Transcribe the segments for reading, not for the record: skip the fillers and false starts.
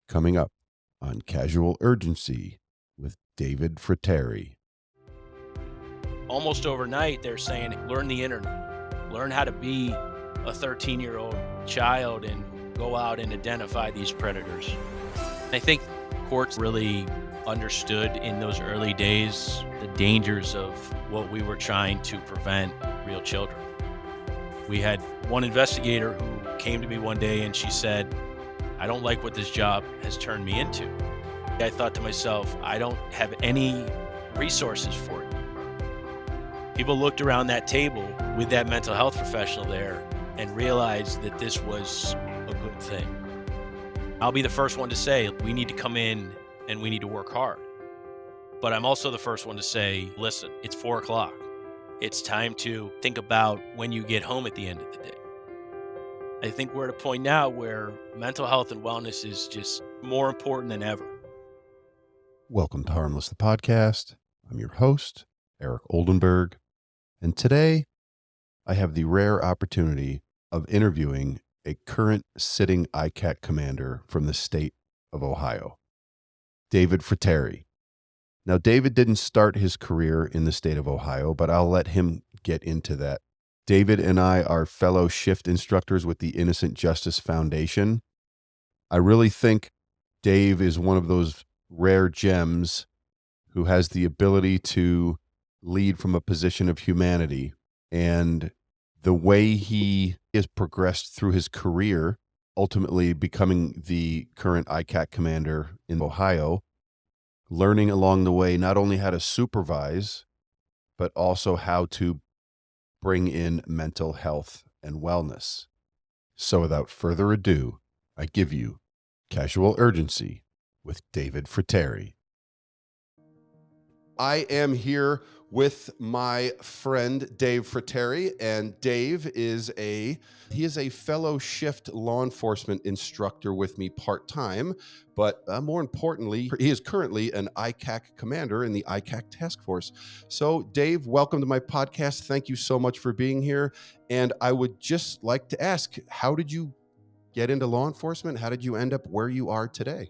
coming up on Casual Urgency with David Frattare. Almost overnight, they're saying, learn the internet, learn how to be a 13-year-old child and go out and identify these predators. I think courts really understood in those early days the dangers of what we were trying to prevent real children. We had one investigator who came to me one day and she said, I don't like what this job has turned me into. I thought to myself, I don't have any resources for it. People looked around that table with that mental health professional there and realized that this was a good thing. I'll be the first one to say, we need to come in and we need to work hard. But I'm also the first one to say, listen, it's 4:00. It's time to think about when you get home at the end of the day. I think we're at a point now where mental health and wellness is just more important than ever. Welcome to Harmless the Podcast. I'm your host, Eric Oldenburg, and today I have the rare opportunity of interviewing a current sitting ICAC commander from the state of Ohio, David Frattare. Now, David didn't start his career in the state of Ohio, but I'll let him get into that. David and I are fellow shift instructors with the Innocent Justice Foundation. I really think Dave is one of those rare gems who has the ability to lead from a position of humanity. And the way he has progressed through his career, ultimately becoming the current ICAC commander in Ohio, learning along the way not only how to supervise, but also how to bring in mental health and wellness. So without further ado, I give you Casual Urgency with David Frattare. I am here with my friend Dave Frattare, and Dave is a fellow shift law enforcement instructor with me part-time, but more importantly, he is currently an ICAC commander in the ICAC task force. So Dave, welcome to my podcast. Thank you so much for being here. And I would just like to ask, how did you get into law enforcement? How did you end up where you are today?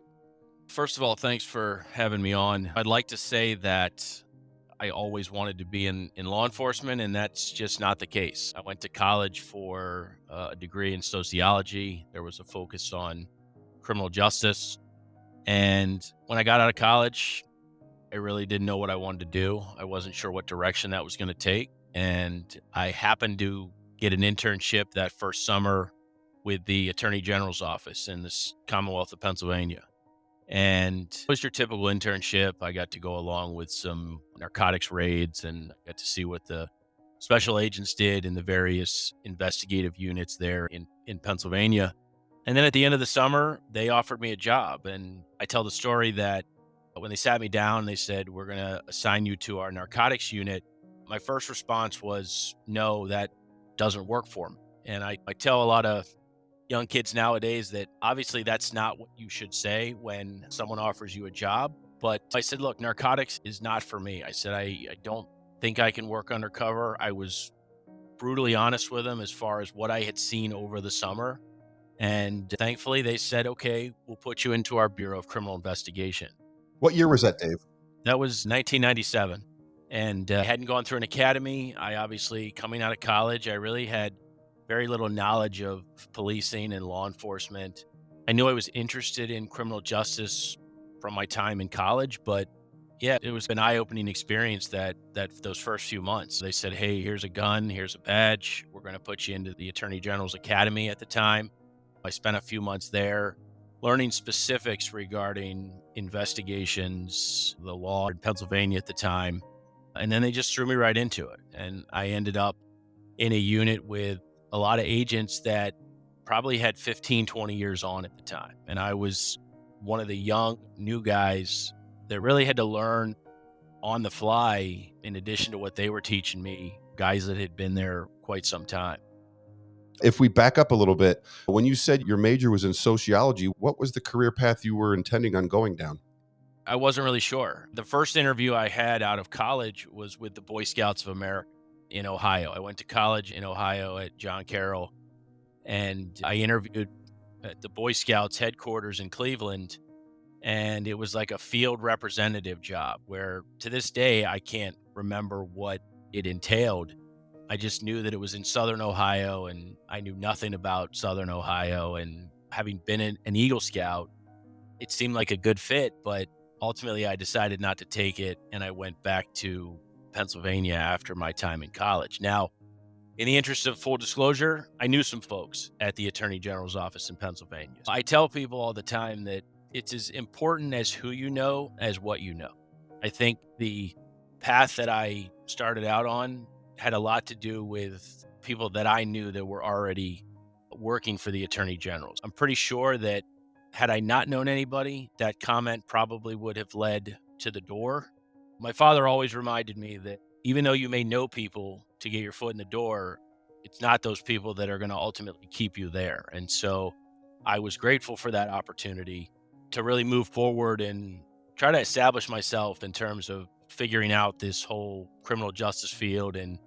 First of all, thanks for having me on. I'd like to say that I always wanted to be in law enforcement, and that's just not the case. I went to college for a degree in sociology. There was a focus on criminal justice. And when I got out of college, I really didn't know what I wanted to do. I wasn't sure what direction that was going to take. And I happened to get an internship that first summer with the Attorney General's office in the Commonwealth of Pennsylvania. And it was your typical internship. I got to go along with some narcotics raids and got to see what the special agents did in the various investigative units there in Pennsylvania. And then at the end of the summer, they offered me a job. And I tell the story that when they sat me down, they said, we're going to assign you to our narcotics unit. My first response was, no, that doesn't work for me. And I tell a lot of young kids nowadays that obviously that's not what you should say when someone offers you a job. But I said, look, narcotics is not for me. I said, I don't think I can work undercover. I was brutally honest with them as far as what I had seen over the summer. And thankfully they said, okay, we'll put you into our Bureau of Criminal Investigation. What year was that, Dave? That was 1997. And I hadn't gone through an academy. I obviously, coming out of college, I really had very little knowledge of policing and law enforcement. I knew I was interested in criminal justice from my time in college, but yeah, it was an eye-opening experience that those first few months. They said, hey, here's a gun, here's a badge. We're going to put you into the Attorney General's Academy at the time. I spent a few months there learning specifics regarding investigations, the law in Pennsylvania at the time. And then they just threw me right into it. And I ended up in a unit with a lot of agents that probably had 15, 20 years on at the time. And I was one of the young new guys that really had to learn on the fly in addition to what they were teaching me, guys that had been there quite some time. If we back up a little bit, when you said your major was in sociology, what was the career path you were intending on going down? I wasn't really sure. The first interview I had out of college was with the Boy Scouts of America in Ohio. I went to college in Ohio at John Carroll, and I interviewed at the Boy Scouts headquarters in Cleveland, and it was like a field representative job where to this day I can't remember what it entailed. I just knew that it was in Southern Ohio, and I knew nothing about Southern Ohio. And having been an Eagle Scout, it seemed like a good fit, but ultimately I decided not to take it, and I went back to Pennsylvania after my time in college. Now, in the interest of full disclosure, I knew some folks at the Attorney General's office in Pennsylvania. I tell people all the time that it's as important as who you know as what you know. I think the path that I started out on had a lot to do with people that I knew that were already working for the Attorney Generals. I'm pretty sure that had I not known anybody, that comment probably would have led to the door. My father always reminded me that even though you may know people to get your foot in the door, it's not those people that are going to ultimately keep you there. And so I was grateful for that opportunity to really move forward and try to establish myself in terms of figuring out this whole criminal justice field. And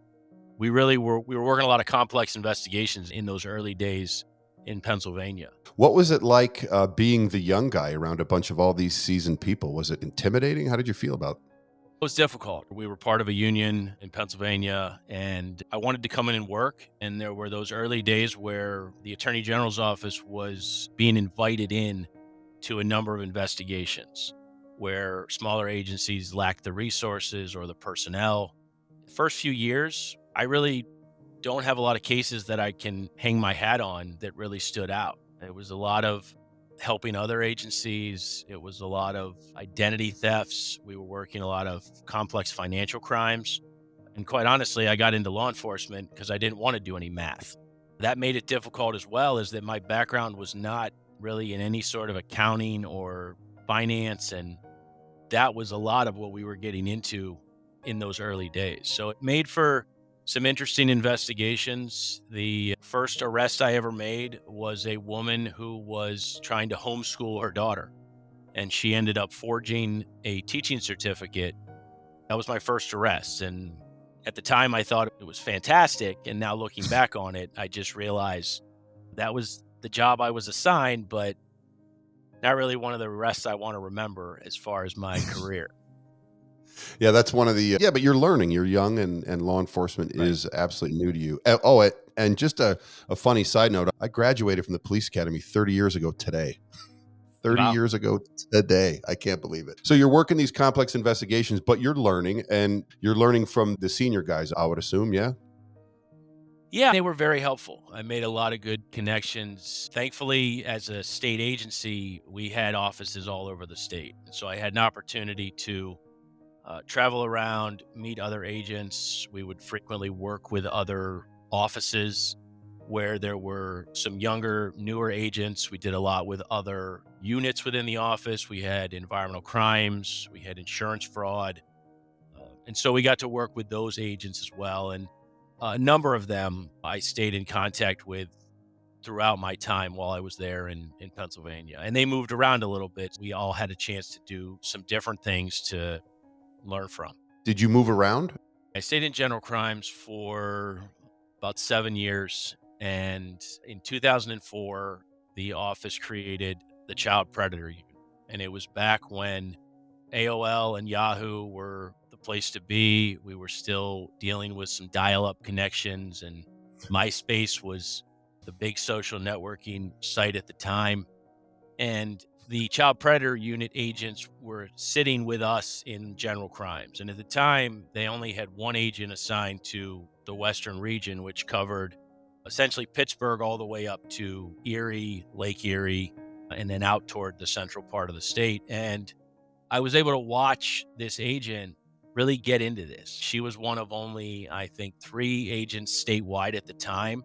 we were working a lot of complex investigations in those early days in Pennsylvania. What was it like being the young guy around a bunch of all these seasoned people? Was it intimidating? How did you feel about it? It was difficult. We were part of a union in Pennsylvania, and I wanted to come in and work. And there were those early days where the Attorney General's office was being invited in to a number of investigations where smaller agencies lacked the resources or the personnel. The first few years, I really don't have a lot of cases that I can hang my hat on that really stood out. It was a lot of helping other agencies. It was a lot of identity thefts. We were working a lot of complex financial crimes. And quite honestly, I got into law enforcement because I didn't want to do any math. That made it difficult as well, is that my background was not really in any sort of accounting or finance. And that was a lot of what we were getting into in those early days. So it made for some interesting investigations. The first arrest I ever made was a woman who was trying to homeschool her daughter, and she ended up forging a teaching certificate. That was my first arrest. And at the time, I thought it was fantastic. And now looking back on it, I just realized that was the job I was assigned, but not really one of the arrests I want to remember as far as my career. Yeah, that's one of the, yeah, but you're learning, you're young, and law enforcement Right. is absolutely new to you. And just a funny side note, I graduated from the police academy 30 years ago today. 30 Wow. years ago today. I can't believe it. So you're working these complex investigations, but you're learning, and you're learning from the senior guys, I would assume. Yeah. Yeah, they were very helpful. I made a lot of good connections. Thankfully, as a state agency, we had offices all over the state. So I had an opportunity to travel around, meet other agents. We would frequently work with other offices where there were some younger, newer agents. We did a lot with other units within the office. We had environmental crimes, we had insurance fraud. And so we got to work with those agents as well. And a number of them I stayed in contact with throughout my time while I was there in Pennsylvania. And they moved around a little bit. We all had a chance to do some different things to learn from. Did you move around? I stayed in general crimes for about 7 years. And in 2004, the office created the child predator unit. And it was back when AOL and Yahoo were the place to be. We were still dealing with some dial up connections, and MySpace was the big social networking site at the time. And the child predator unit agents were sitting with us in general crimes. And at the time, they only had one agent assigned to the Western region, which covered essentially Pittsburgh all the way up to Erie, Lake Erie, and then out toward the central part of the state. And I was able to watch this agent really get into this. She was one of only, I think, 3 agents statewide at the time,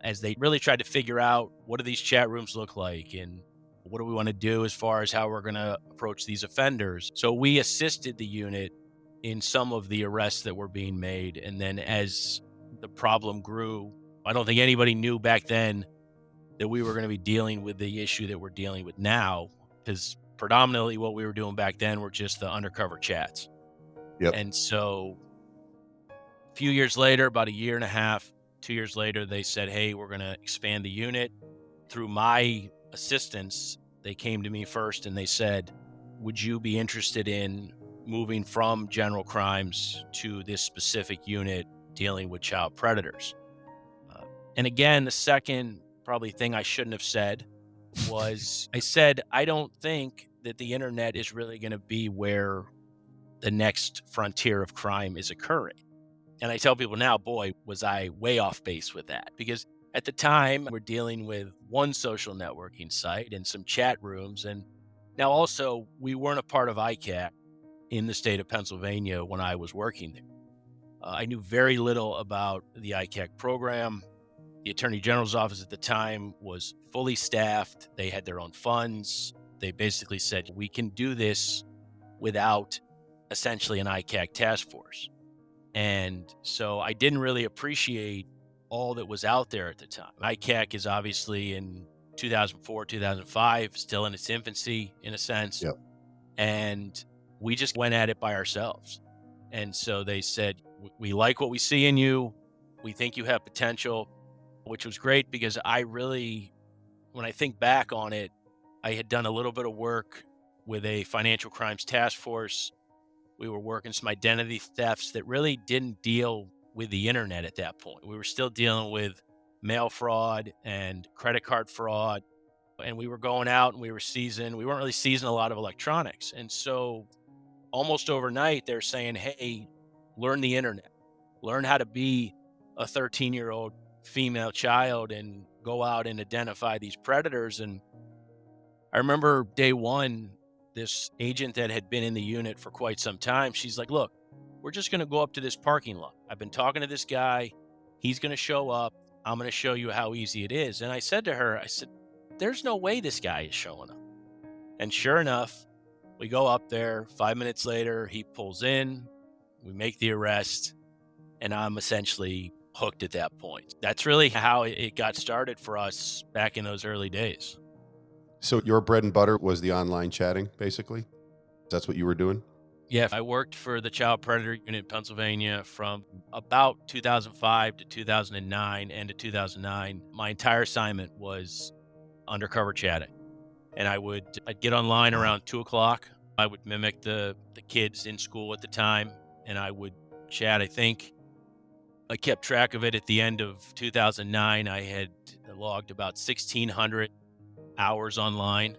as they really tried to figure out, what do these chat rooms look like, and what do we want to do as far as how we're going to approach these offenders. So we assisted the unit in some of the arrests that were being made. And then as the problem grew, I don't think anybody knew back then that we were going to be dealing with the issue that we're dealing with now, because predominantly what we were doing back then were just the undercover chats. Yep. And so a few years later, about a year and a half, 2 years later, they said, hey, we're going to expand the unit. Through my assistants, they came to me first and they said, would you be interested in moving from general crimes to this specific unit dealing with child predators? Uh, and again, the second probably thing I shouldn't have said was I said, I don't think that the internet is really going to be where the next frontier of crime is occurring. And I tell people now, boy, was I way off base with that, because at the time we're dealing with one social networking site and some chat rooms. And now also we weren't a part of ICAC in the state of Pennsylvania when I was working there. I knew very little about the ICAC program. The Attorney General's office at the time was fully staffed. They had their own funds. They basically said, we can do this without essentially an ICAC task force. And so I didn't really appreciate all that was out there at the time. ICAC is obviously in 2004, 2005, still in its infancy in a sense. Yep. And we just went at it by ourselves. And so they said, we like what we see in you. We think you have potential, which was great because I really, when I think back on it, I had done a little bit of work with a financial crimes task force. We were working some identity thefts that really didn't deal with the internet at that point. We were still dealing with mail fraud and credit card fraud. And we were going out and we weren't really seizing a lot of electronics. And so almost overnight, they're saying, hey, learn the internet, learn how to be a 13-year-old female child and go out and identify these predators. And I remember day one, this agent that had been in the unit for quite some time, she's like, look, we're just going to go up to this parking lot. I've been talking to this guy. He's going to show up. I'm going to show you how easy it is. And I said to her, I said, there's no way this guy is showing up. And sure enough, we go up there. 5 minutes later, he pulls in. We make the arrest. And I'm essentially hooked at that point. That's really how it got started for us back in those early days. So your bread and butter was the online chatting, basically? That's what you were doing? Yeah, I worked for the Child Predator Unit in Pennsylvania from about 2005 to 2009, end of 2009. My entire assignment was undercover chatting. And I'd get online Wow. around 2:00. I would mimic the kids in school at the time, and I would chat. I think I kept track of it at the end of 2009. I had logged about 1,600 hours online,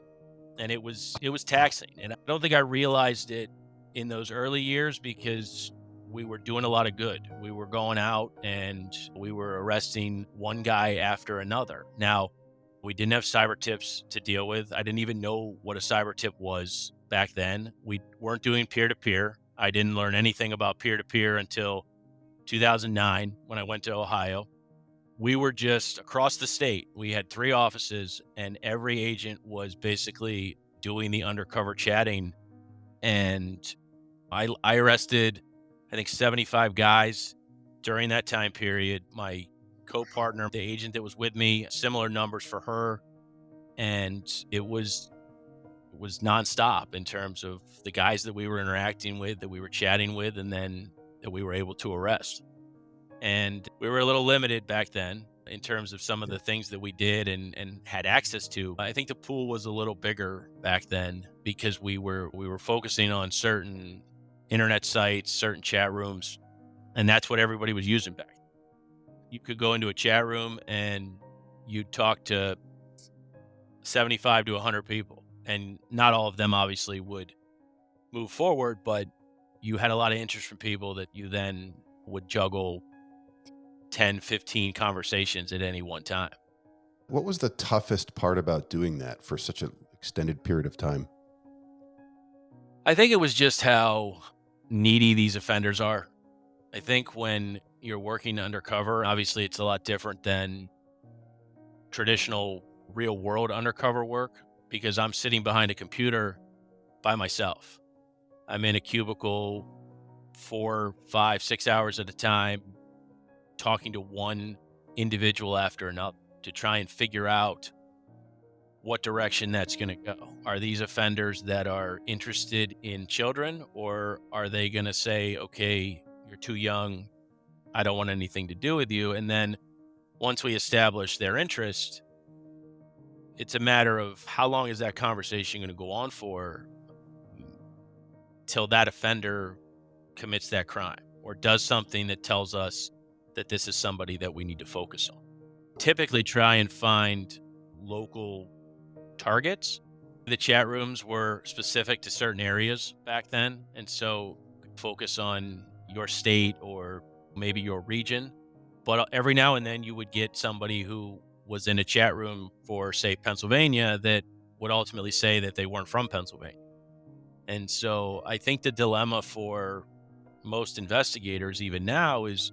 and it was taxing. And I don't think I realized it in those early years because we were doing a lot of good. We were going out and we were arresting one guy after another. Now, we didn't have cyber tips to deal with. I didn't even know what a cyber tip was back then. We weren't doing peer-to-peer. I didn't learn anything about peer-to-peer until 2009 when I went to Ohio. We were just across the state. We had 3 offices, and every agent was basically doing the undercover chatting. And I arrested, I think, 75 guys during that time period. My co-partner, the agent that was with me, similar numbers for her. And it was nonstop in terms of the guys that we were interacting with, that we were chatting with, and then that we were able to arrest. And we were a little limited back then in terms of some of the things that we did and had access to. I think the pool was a little bigger back then because we were focusing on certain internet sites, certain chat rooms, and that's what everybody was using back. You could go into a chat room and you'd talk to 75 to 100 people, and not all of them obviously would move forward, but you had a lot of interest from people that you then would juggle 10, 15 conversations at any one time. What was the toughest part about doing that for such an extended period of time? I think it was just how needy these offenders are. I think when you're working undercover, obviously it's a lot different than traditional real world undercover work because I'm sitting behind a computer by myself. I'm in a cubicle 4, 5, 6 hours at a time, talking to one individual after another to try and figure out what direction that's going to go. Are these offenders that are interested in children, or are they going to say, okay, you're too young, I don't want anything to do with you? And then once we establish their interest, It's a matter of how long is that conversation going to go on for till that offender commits that crime or does something that tells us that this is somebody that we need to focus on. Typically try and find local targets. The chat rooms were specific to certain areas back then, and so focus on your state or maybe your region. But every now and then you would get somebody who was in a chat room for, say, Pennsylvania that would ultimately say that they weren't from Pennsylvania. And so I think the dilemma for most investigators, even now, is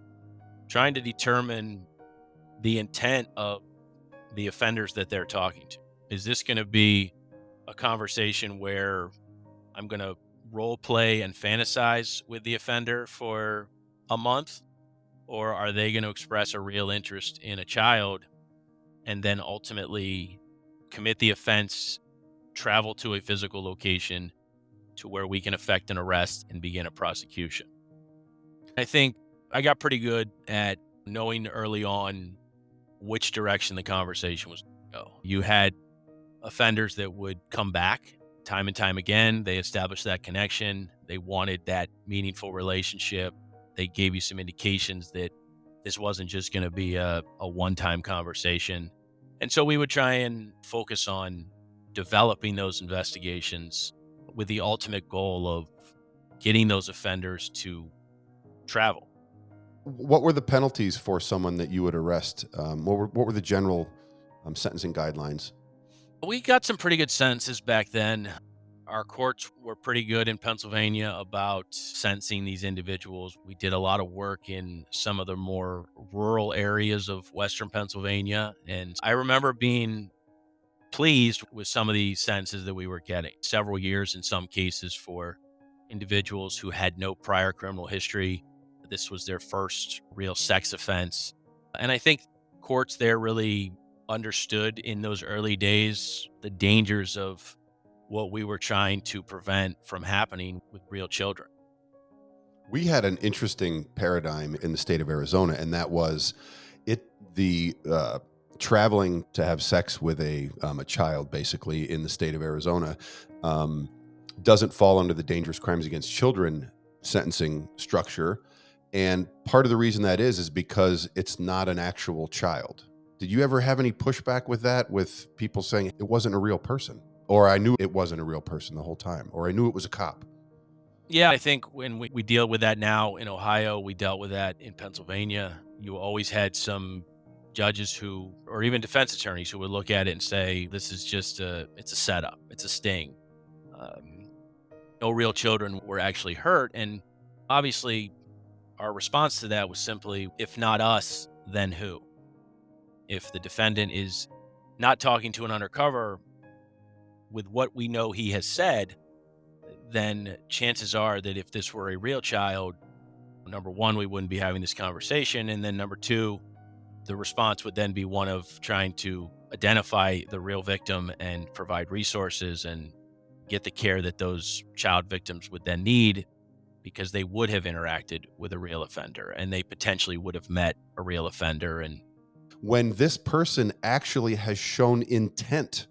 trying to determine the intent of the offenders that they're talking to. Is this going to be a conversation where I'm going to role play and fantasize with the offender for a month? Or are they going to express a real interest in a child and then ultimately commit the offense, travel to a physical location to where we can effect an arrest and begin a prosecution? I think I got pretty good at knowing early on which direction the conversation was going to go. You had offenders that would come back time and time again. They established that connection. They wanted that meaningful relationship. They gave you some indications that this wasn't just going to be a one-time conversation. And so we would try and focus on developing those investigations with the ultimate goal of getting those offenders to travel. What were the penalties for someone that you would arrest? What were the general sentencing guidelines? We got some pretty good sentences back then. Our courts were pretty good in Pennsylvania about sentencing these individuals. We did a lot of work in some of the more rural areas of Western Pennsylvania. And I remember being pleased with some of the sentences that we were getting. Several years in some cases for individuals who had no prior criminal history. This was their first real sex offense. And I think courts there really understood in those early days the dangers of what we were trying to prevent from happening with real children. We had an interesting paradigm in the state of Arizona, and that was the traveling to have sex with a child, basically in the state of Arizona, um, doesn't fall under the dangerous crimes against children sentencing structure. And part of the reason that is because it's not an actual child. Did you ever have any pushback with that, with people saying it wasn't a real person, or I knew it wasn't a real person the whole time, or I knew it was a cop? Yeah, I think when we deal with that now in Ohio, we dealt with that in Pennsylvania. You always had some judges who, or even defense attorneys who would look at it and say, this is just it's a setup, it's a sting. Um, no real children were actually hurt. And obviously, our response to that was simply, if not us, then who? If the defendant is not talking to an undercover with what we know he has said, then chances are that if this were a real child, number one, we wouldn't be having this conversation. And then number two, the response would then be one of trying to identify the real victim and provide resources and get the care that those child victims would then need, because they would have interacted with a real offender and they potentially would have met a real offender. And When this person actually has shown intent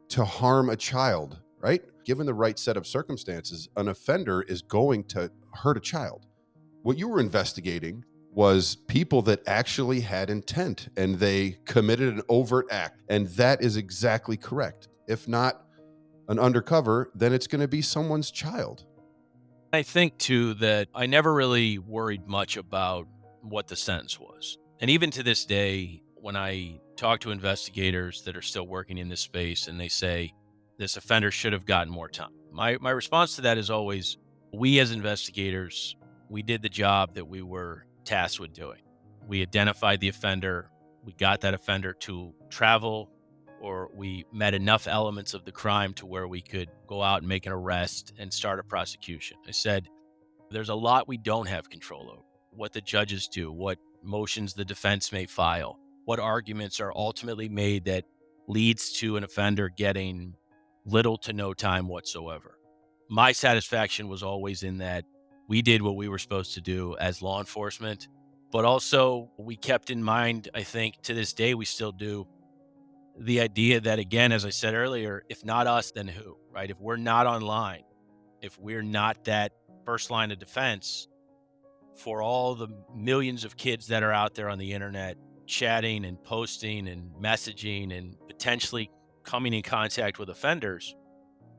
to harm a child, right? Given the right set of circumstances, an offender is going to hurt a child. What you were investigating was people that actually had intent and they committed an overt act. And that is exactly correct. If not an undercover, then it's going to be someone's child. I think too that I never really worried much about what the sentence was. And even to this day, when I talk to investigators that are still working in this space and they say this offender should have gotten more time, my response to that is always, we as investigators, we did the job that we were tasked with doing. We identified the offender, we got that offender to travel, or we met enough elements of the crime to where we could go out and make an arrest and start a prosecution. I said, there's a lot we don't have control over. What the judges do, what motions the defense may file, what arguments are ultimately made that leads to an offender getting little to no time whatsoever. My satisfaction was always in that we did what we were supposed to do as law enforcement, but also we kept in mind, I think to this day we still do, the idea that, again, as I said earlier, if not us, then who, right? If we're not online, if we're not that first line of defense for all the millions of kids that are out there on the internet chatting and posting and messaging and potentially coming in contact with offenders,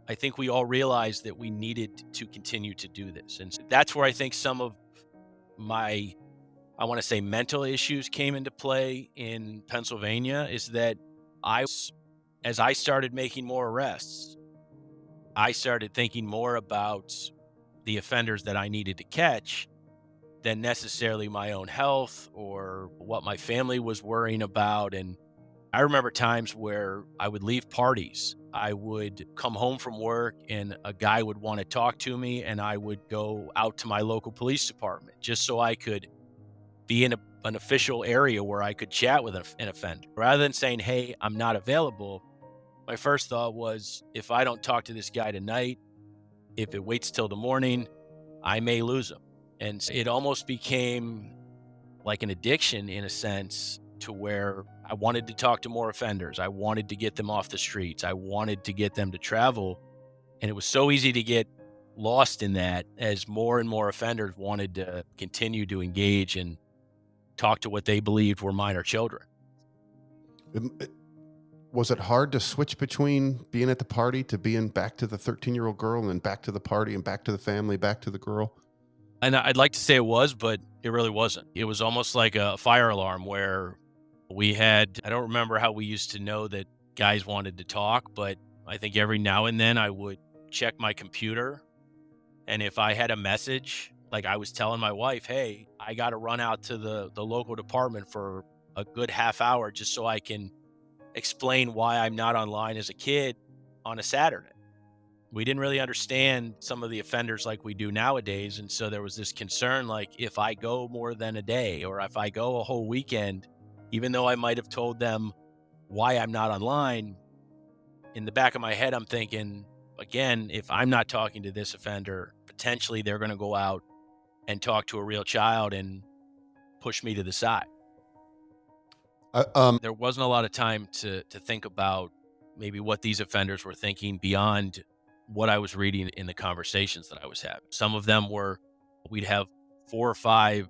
I think we all realized that we needed to continue to do this. And that's where I think some of my, I want to say, mental issues came into play in Pennsylvania is that as I started making more arrests, I started thinking more about the offenders that I needed to catch than necessarily my own health or what my family was worrying about. And I remember times where I would leave parties. I would come home from work and a guy would want to talk to me, and I would go out to my local police department just so I could be in an official area where I could chat with an offender. Rather than saying, hey, I'm not available, my first thought was, if I don't talk to this guy tonight, if it waits till the morning, I may lose him. And it almost became like an addiction in a sense, to where I wanted to talk to more offenders. I wanted to get them off the streets. I wanted to get them to travel. And it was so easy to get lost in that as more and more offenders wanted to continue to engage and talk to what they believed were minor children. Was it hard to switch between being at the party to being back to the 13-year-old girl and then back to the party and back to the family, back to the girl? And I'd like to say it was, but it really wasn't. It was almost like a fire alarm where I don't remember how we used to know that guys wanted to talk, but I think every now and then I would check my computer. And if I had a message, like I was telling my wife, hey, I got to run out to the local department for a good half hour just so I can explain why I'm not online as a kid on a Saturday. We didn't really understand some of the offenders like we do nowadays. And so there was this concern, like if I go more than a day or if I go a whole weekend, even though I might have told them why I'm not online, in the back of my head, I'm thinking, again, if I'm not talking to this offender, potentially they're going to go out and talk to a real child and push me to the side. There wasn't a lot of time to think about maybe what these offenders were thinking beyond what I was reading in the conversations that I was having. Some of them we'd have 4 or 5,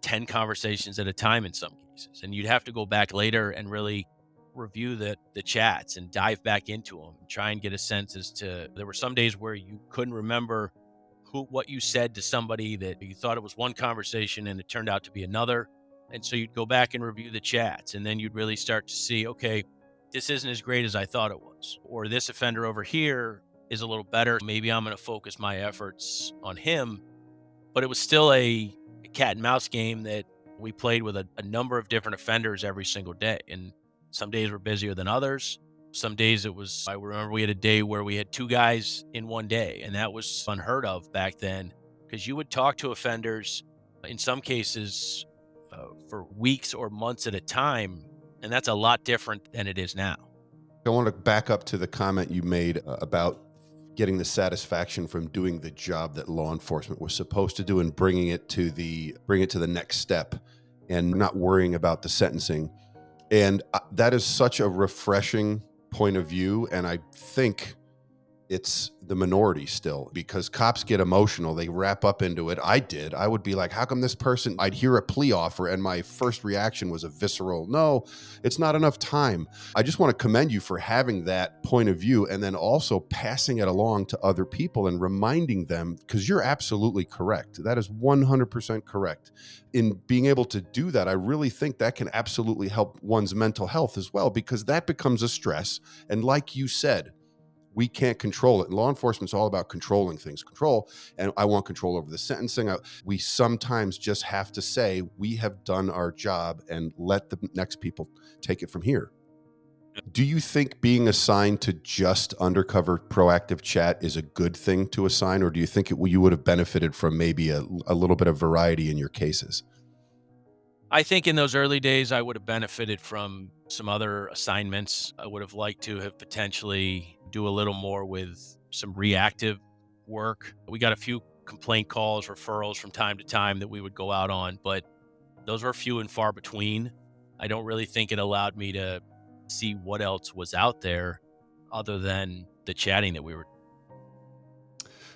10 conversations at a time in some cases. And you'd have to go back later and really review the chats and dive back into them and try and get a sense as to, there were some days where you couldn't remember what you said to somebody, that you thought it was one conversation and it turned out to be another. And so you'd go back and review the chats, and then you'd really start to see, okay, this isn't as great as I thought it was, or this offender over here is a little better. Maybe I'm going to focus my efforts on him. But it was still a cat and mouse game that we played with a number of different offenders every single day. And some days were busier than others. Some days I remember we had a day where we had 2 guys in one day, and that was unheard of back then, because you would talk to offenders in some cases for weeks or months at a time. And that's a lot different than it is now. I want to back up to the comment you made about getting the satisfaction from doing the job that law enforcement was supposed to do and bring it to the next step and not worrying about the sentencing. And that is such a refreshing point of view. And I think it's the minority still, because cops get emotional. They wrap up into it. I would be like, how come this person, I'd hear a plea offer and my first reaction was a visceral, no, it's not enough time. I just want to commend you for having that point of view and then also passing it along to other people and reminding them, because you're absolutely correct. That is 100% correct. In being able to do that, I really think that can absolutely help one's mental health as well, because that becomes a stress. And like you said, we can't control it. And law enforcement's all about controlling things, and I want control over the sentencing. We sometimes just have to say, we have done our job and let the next people take it from here. Do you think being assigned to just undercover proactive chat is a good thing to assign, or do you think you would have benefited from maybe a little bit of variety in your cases? I think in those early days, I would have benefited from some other assignments. I would have liked to have potentially do a little more with some reactive work. We got a few complaint calls, referrals from time to time that we would go out on, but those were few and far between. I don't really think it allowed me to see what else was out there other than the chatting that we were.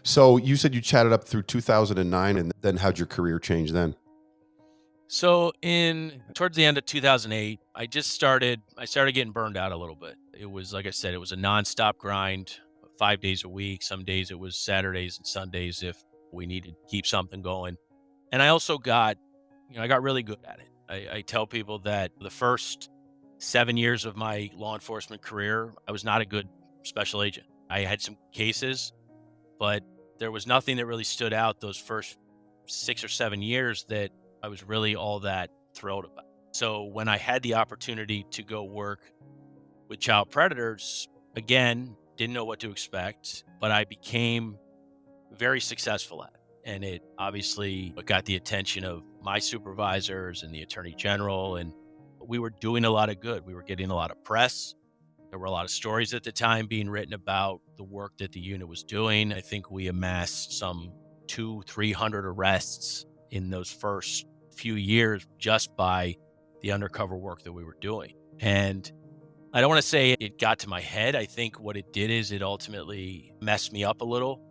So you said you chatted up through 2009, and then how'd your career change then? So in towards the end of 2008, I started getting burned out a little bit. It was, like I said, it was a nonstop grind, 5 days a week. Some days it was Saturdays and Sundays if we needed to keep something going. And I also I got really good at it. I tell people that the first 7 years of my law enforcement career, I was not a good special agent. I had some cases, but there was nothing that really stood out those first 6 or 7 years that I was really all that thrilled about. So when I had the opportunity to go work with child predators, again, didn't know what to expect, but I became very successful at it. And it obviously got the attention of my supervisors and the attorney general. And we were doing a lot of good. We were getting a lot of press. There were a lot of stories at the time being written about the work that the unit was doing. I think we amassed some 300 arrests in those first few years just by the undercover work that we were doing. And I don't want to say it got to my head. I think what it did is it ultimately messed me up a little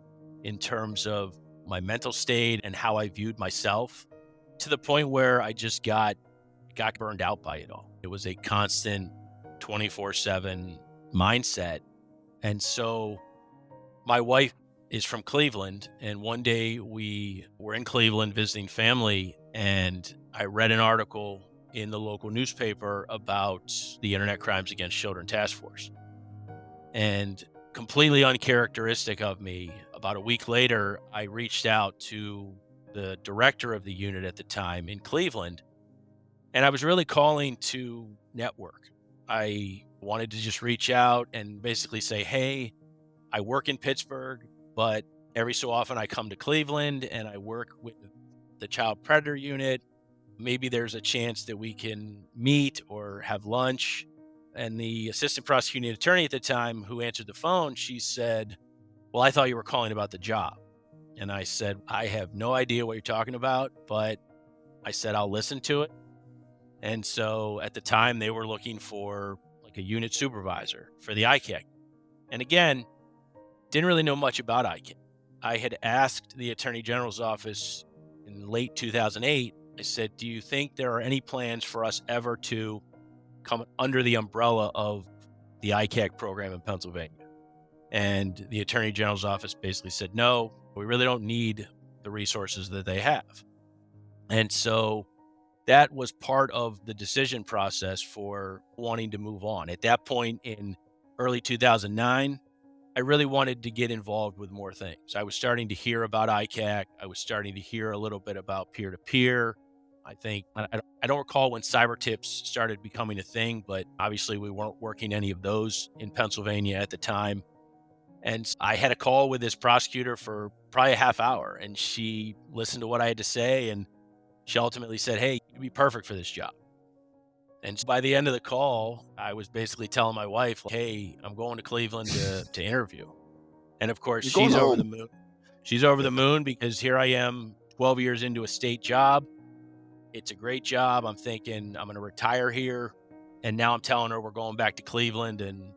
in terms of my mental state and how I viewed myself, to the point where I just got burned out by it all. It was a constant 24/7 mindset. And so my wife is from Cleveland, and one day we were in Cleveland visiting family, and I read an article in the local newspaper about the Internet Crimes Against Children Task Force. And completely uncharacteristic of me, about a week later, I reached out to the director of the unit at the time in Cleveland, and I was really calling to network. I wanted to just reach out and basically say, hey, I work in Pittsburgh, but every so often I come to Cleveland and I work with the child predator unit. Maybe there's a chance that we can meet or have lunch. And the assistant prosecuting attorney at the time who answered the phone, she said, well, I thought you were calling about the job. And I said, I have no idea what you're talking about, but I said, I'll listen to it. And so at the time they were looking for like a unit supervisor for the ICAC. And again, didn't really know much about ICAC. I had asked the Attorney General's office in late 2008, I said, do you think there are any plans for us ever to come under the umbrella of the ICAC program in Pennsylvania? And the Attorney General's office basically said, no, we really don't need the resources that they have. And so that was part of the decision process for wanting to move on. At that point in early 2009, I really wanted to get involved with more things. I was starting to hear about ICAC. I was starting to hear a little bit about peer-to-peer. I think, I don't recall when cyber tips started becoming a thing, but obviously we weren't working any of those in Pennsylvania at the time. And I had a call with this prosecutor for probably a half hour, and she listened to what I had to say, and she ultimately said, hey, you'd be perfect for this job. And by the end of the call, I was basically telling my wife, hey, I'm going to Cleveland to interview. And of course, You're going she's over the home. moon. She's over the moon because here I am 12 years into a state job. It's a great job. I'm thinking I'm going to retire here. And now I'm telling her we're going back to Cleveland. And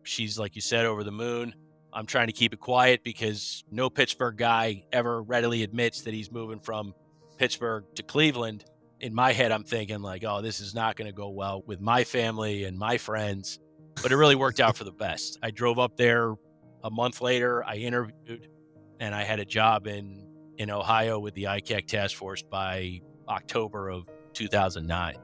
she's, like you said, over the moon. I'm trying to keep it quiet because no Pittsburgh guy ever readily admits that he's moving from Pittsburgh to Cleveland. In my head, I'm thinking like, oh, this is not going to go well with my family and my friends. But it really worked out for the best. I drove up there a month later. I interviewed, and I had a job in Ohio with the ICAC task force by October of 2009.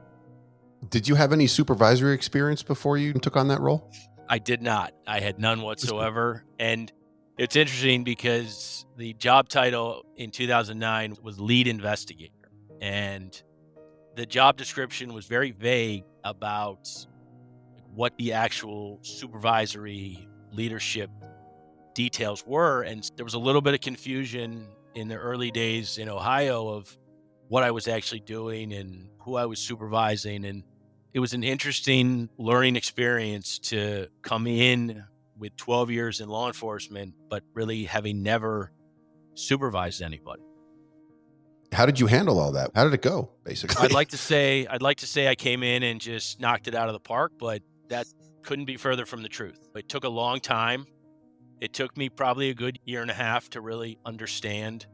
Did you have any supervisory experience before you took on that role? I did not. I had none whatsoever. And it's interesting because the job title in 2009 was lead investigator. And the job description was very vague about what the actual supervisory leadership details were. And there was a little bit of confusion in the early days in Ohio of what I was actually doing and who I was supervising. And it was an interesting learning experience to come in with 12 years in law enforcement, but really having never supervised anybody. How did you handle all that? How did it go, basically? I'd like to say I came in and just knocked it out of the park, but That couldn't be further from the truth. It took a long time. It took me probably a good year and a half to really understand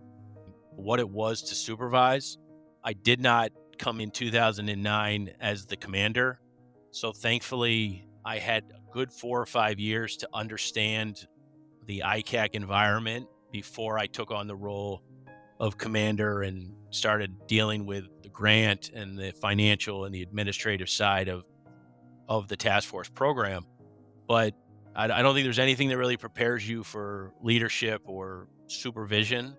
what it was to supervise. I did not come in 2009 as the commander. So thankfully, I had a good 4 or 5 years to understand the ICAC environment before I took on the role of commander and started dealing with the grant and the financial and the administrative side of the task force program. But I don't think there's anything that really prepares you for leadership or supervision.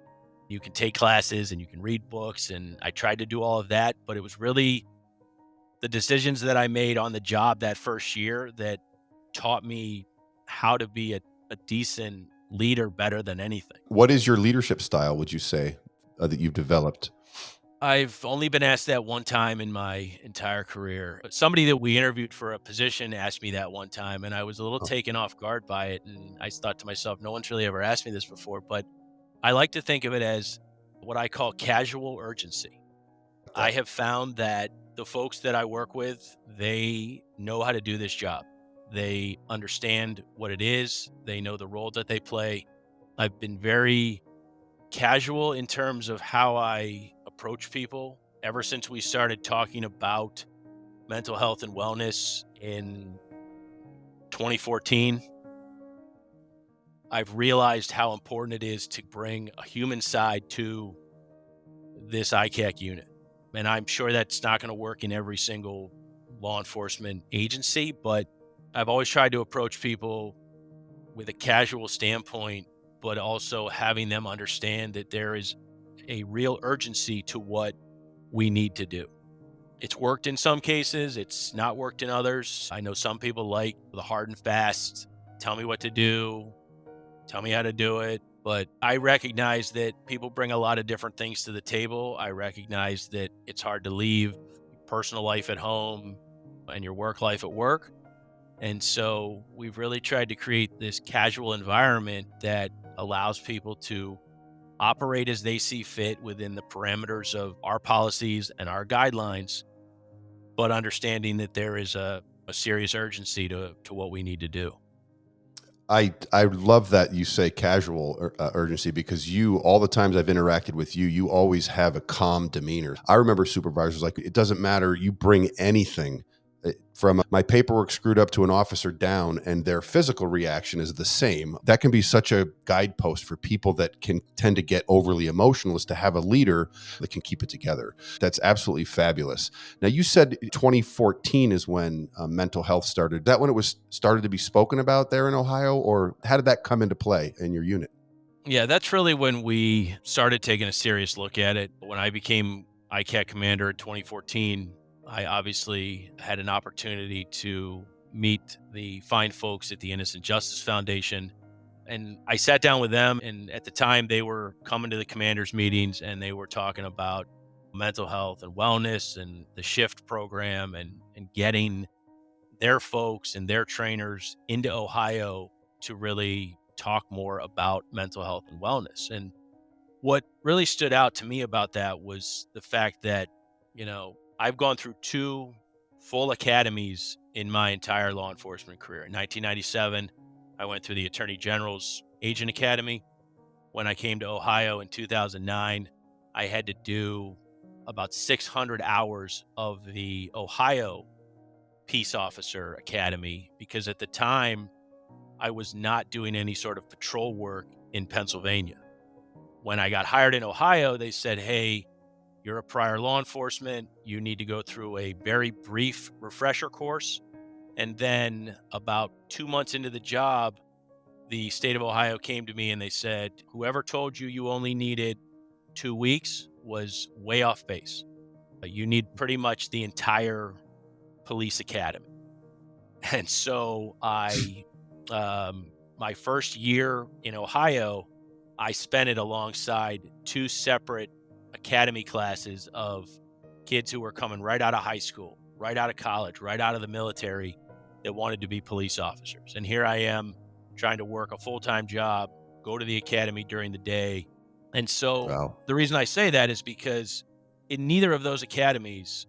You can take classes and you can read books, and I tried to do all of that, but it was really the decisions that I made on the job that first year that taught me how to be a decent leader better than anything. What is your leadership style, would you say, that you've developed? I've only been asked that one time in my entire career. Somebody that we interviewed for a position asked me that one time, and I was a little Oh, taken off guard by it. And I thought to myself, no one's really ever asked me this before, but I like to think of it as what I call casual urgency. I that have found that the folks that I work with, they know how to do this job. They understand what it is, they know the role that they play. I've been very casual in terms of how I approach people ever since we started talking about mental health and wellness in 2014. I've realized how important it is to bring a human side to this ICAC unit. And I'm sure that's not going to work in every single law enforcement agency, but I've always tried to approach people with a casual standpoint, but also having them understand that there is a real urgency to what we need to do. It's worked in some cases, it's not worked in others. I know some people like the hard and fast, tell me what to do, tell me how to do it. But I recognize that people bring a lot of different things to the table. I recognize that it's hard to leave personal life at home and your work life at work. And so we've really tried to create this casual environment that allows people to operate as they see fit within the parameters of our policies and our guidelines, but understanding that there is a serious urgency to what we need to do. I love that you say casual urgency, because you, all the times I've interacted with you, you always have a calm demeanor. I remember supervisors like, it doesn't matter, you bring anything, from my paperwork screwed up to an officer down, and their physical reaction is the same. That can be such a guidepost for people that can tend to get overly emotional, is to have a leader that can keep it together. That's absolutely fabulous. Now, you said 2014 is when mental health started. Is that when it was started to be spoken about there in Ohio, or how did that come into play in your unit? Yeah, that's really when we started taking a serious look at it. When I became ICAC commander in 2014, I obviously had an opportunity to meet the fine folks at the Innocent Justice Foundation. And I sat down with them, and at the time, they were coming to the commanders' meetings and they were talking about mental health and wellness and the SHIFT program and getting their folks and their trainers into Ohio to really talk more about mental health and wellness. And what really stood out to me about that was the fact that, I've gone through two full academies in my entire law enforcement career. In 1997, I went through the Attorney General's Agent Academy. When I came to Ohio in 2009, I had to do about 600 hours of the Ohio Peace Officer Academy because at the time I was not doing any sort of patrol work in Pennsylvania. When I got hired in Ohio, they said, hey, you're a prior law enforcement. You need to go through a very brief refresher course. And then about 2 months into the job, the state of Ohio came to me and they said, whoever told you you only needed 2 weeks was way off base. You need pretty much the entire police academy. And so my first year in Ohio, I spent it alongside two separate academy classes of kids who were coming right out of high school, right out of college, right out of the military that wanted to be police officers. And here I am trying to work a full-time job, go to the academy during the day. And so Wow. the reason I say that is because in neither of those academies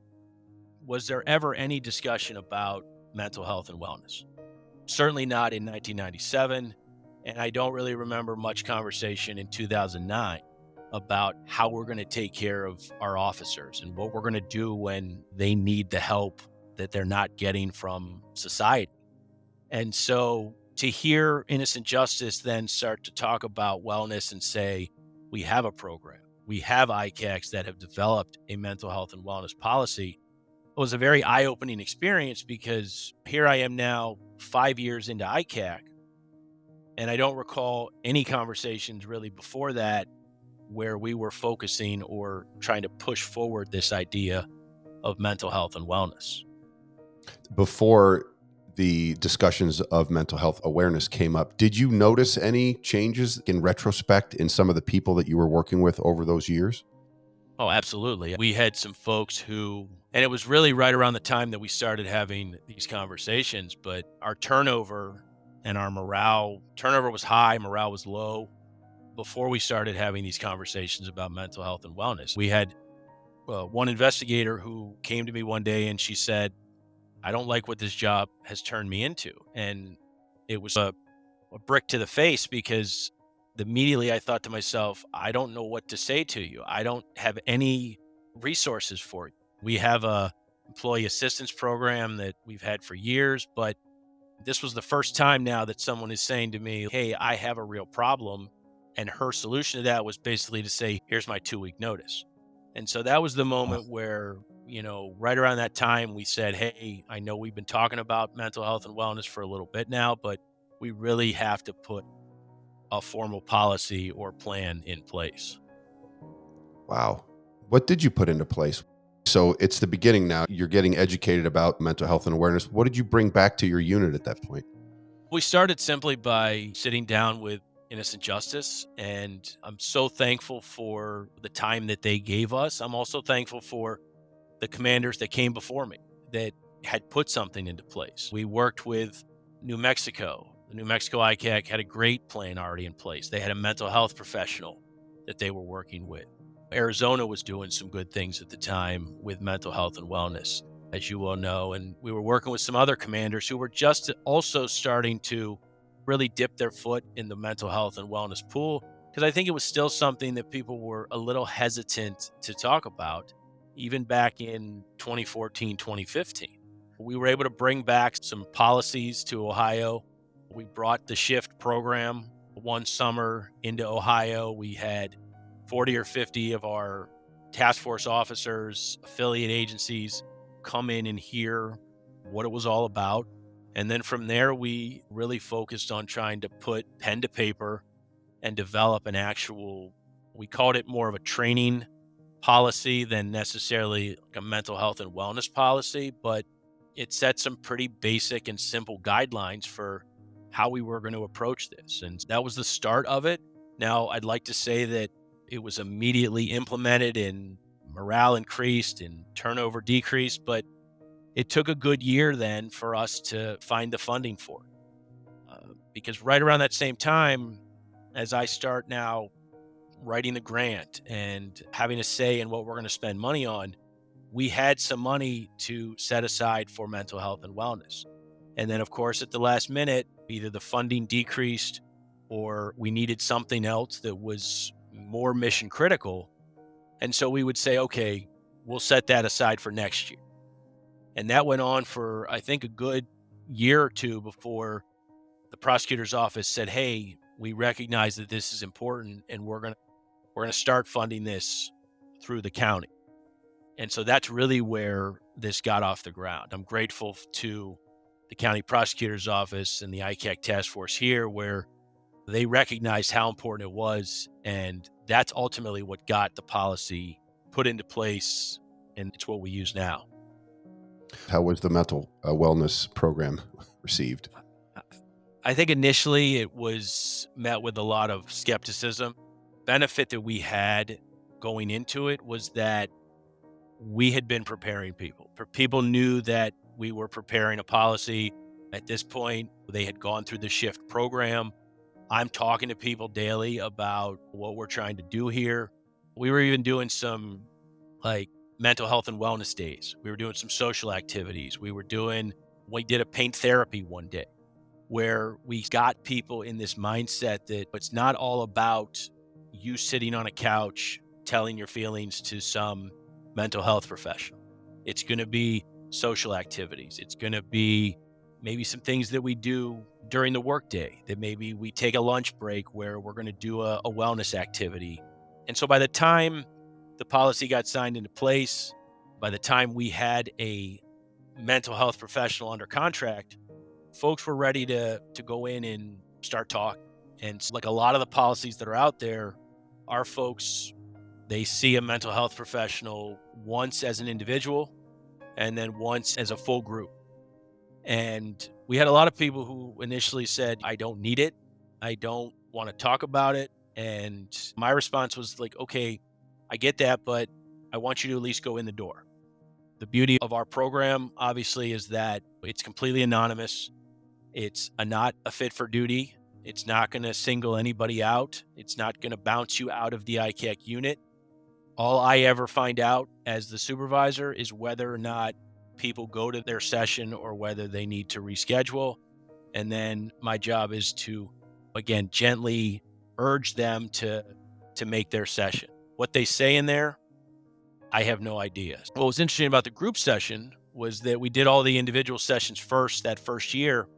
was there ever any discussion about mental health and wellness. Certainly not in 1997, and I don't really remember much conversation in 2009 about how we're going to take care of our officers and what we're going to do when they need the help that they're not getting from society. And so to hear Innocent Justice then start to talk about wellness and say, we have a program, we have ICACs that have developed a mental health and wellness policy, was a very eye opening experience because here I am now 5 years into ICAC, and I don't recall any conversations really before that where we were focusing or trying to push forward this idea of mental health and wellness. Before the discussions of mental health awareness came up, did you notice any changes in retrospect in some of the people that you were working with over those years? Oh, absolutely. We had some folks who, and it was really right around the time that we started having these conversations, but our turnover and our turnover was high, morale was low before we started having these conversations about mental health and wellness. We had one investigator who came to me one day and she said, I don't like what this job has turned me into. And it was a brick to the face because immediately I thought to myself, I don't know what to say to you. I don't have any resources for you. We have a employee assistance program that we've had for years, but this was the first time now that someone is saying to me, hey, I have a real problem. And her solution to that was basically to say, here's my 2-week notice. And so that was the Oh, moment where, right around that time, we said, hey, I know we've been talking about mental health and wellness for a little bit now, but we really have to put a formal policy or plan in place. wow. What did you put into place? So it's the beginning now. You're getting educated about mental health and awareness. What did you bring back to your unit at that point? We started simply by sitting down with Innocent Justice, and I'm so thankful for the time that they gave us. I'm also thankful for the commanders that came before me that had put something into place. We worked with New Mexico. The New Mexico ICAC had a great plan already in place. They had a mental health professional that they were working with. Arizona was doing some good things at the time with mental health and wellness, as you well know. And we were working with some other commanders who were just also starting to really dip their foot in the mental health and wellness pool, because I think it was still something that people were a little hesitant to talk about, even back in 2014, 2015. We were able to bring back some policies to Ohio. We brought the shift program one summer into Ohio. We had 40 or 50 of our task force officers, affiliate agencies come in and hear what it was all about. And then from there, we really focused on trying to put pen to paper and develop an actual, we called it more of a training policy than necessarily like a mental health and wellness policy, but it set some pretty basic and simple guidelines for how we were going to approach this. And that was the start of it. Now, I'd like to say that it was immediately implemented and morale increased and turnover decreased, but it took a good year then for us to find the funding for it. Because right around that same time, as I start now writing the grant and having a say in what we're going to spend money on, we had some money to set aside for mental health and wellness. And then, of course, at the last minute, either the funding decreased or we needed something else that was more mission critical. And so we would say, okay, we'll set that aside for next year. And that went on for, I think, a good year or two before the prosecutor's office said, hey, we recognize that this is important and we're going to start funding this through the county. And so that's really where this got off the ground. I'm grateful to the county prosecutor's office and the ICAC task force here, where they recognized how important it was. And that's ultimately what got the policy put into place. And it's what we use now. How was the mental wellness program received? I think initially it was met with a lot of skepticism. Benefit that we had going into it was that we had been preparing people. People knew that we were preparing a policy. At this point, they had gone through the shift program. I'm talking to people daily about what we're trying to do here. We were even doing some like mental health and wellness days. We were doing some social activities. We were doing We did a paint therapy one day where we got people in this mindset that it's not all about you sitting on a couch telling your feelings to some mental health professional. It's going to be social activities. It's going to be maybe some things that we do during the workday, that maybe we take a lunch break where we're going to do a wellness activity. And so by the time the policy got signed into place, by the time we had a mental health professional under contract, folks were ready to go in and start talking. And like a lot of the policies that are out there, our folks, they see a mental health professional once as an individual and then once as a full group. And we had a lot of people who initially said, I don't need it. I don't want to talk about it. And my response was like, okay, I get that, but I want you to at least go in the door. The beauty of our program, obviously, is that it's completely anonymous. It's not a fit for duty. It's not going to single anybody out. It's not going to bounce you out of the ICAC unit. All I ever find out as the supervisor is whether or not people go to their session or whether they need to reschedule. And then my job is to, again, gently urge them to make their session. What they say in there, I have no idea. What was interesting about the group session was that we did all the individual sessions first that first year,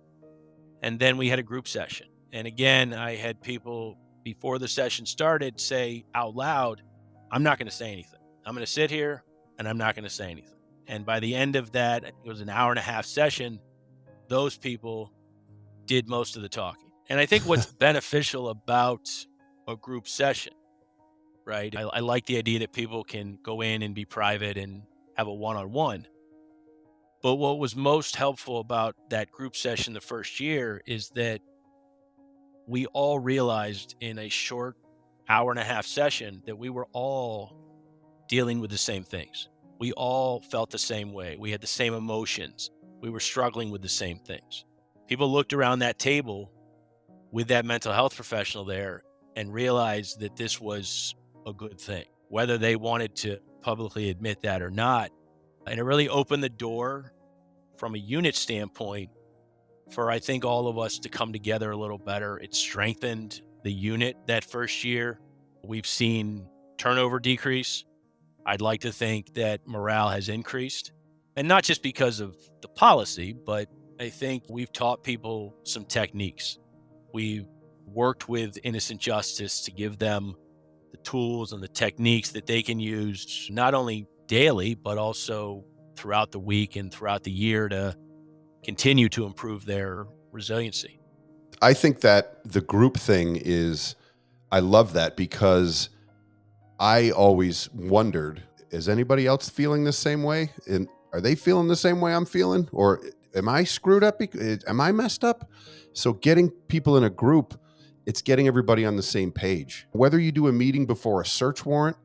and then we had a group session. And again, I had people before the session started say out loud, I'm not going to say anything. I'm going to sit here and I'm not going to say anything. And by the end of that, it was an hour and a half session. Those people did most of the talking. And I think what's beneficial about a group session, right? I like the idea that people can go in and be private and have a one-on-one. But what was most helpful about that group session the first year is that we all realized in a short hour and a half session that we were all dealing with the same things. We all felt the same way. We had the same emotions. We were struggling with the same things. People looked around that table with that mental health professional there and realized that this was a good thing, whether they wanted to publicly admit that or not. And it really opened the door from a unit standpoint for, I think, all of us to come together a little better. It strengthened the unit that first year. We've seen turnover decrease. I'd like to think that morale has increased, and not just because of the policy, but I think we've taught people some techniques. We've worked with Innocent Justice to give them the tools and the techniques that they can use not only daily, but also throughout the week and throughout the year to continue to improve their resiliency. I think that the group thing I love that because I always wondered, is anybody else feeling the same way? And are they feeling the same way I'm feeling? Or am I screwed up? Am I messed up? So getting people in a group, it's getting everybody on the same page. Whether you do a meeting before a search warrant,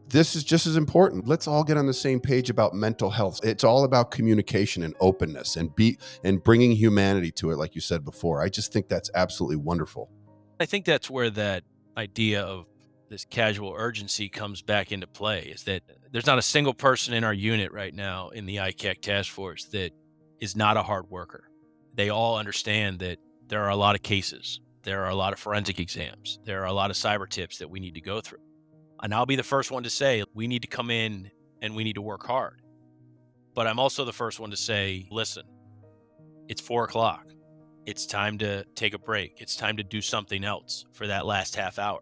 this is just as important. Let's all get on the same page about mental health. It's all about communication and openness and bringing humanity to it, like you said before. I just think that's absolutely wonderful. I think that's where that idea of this casual urgency comes back into play, is that there's not a single person in our unit right now in the ICAC task force that is not a hard worker. They all understand that there are a lot of cases. There are a lot of forensic exams. There are a lot of cyber tips that we need to go through. And I'll be the first one to say, we need to come in and we need to work hard. But I'm also the first one to say, listen, it's 4:00. It's time to take a break. It's time to do something else for that last half hour.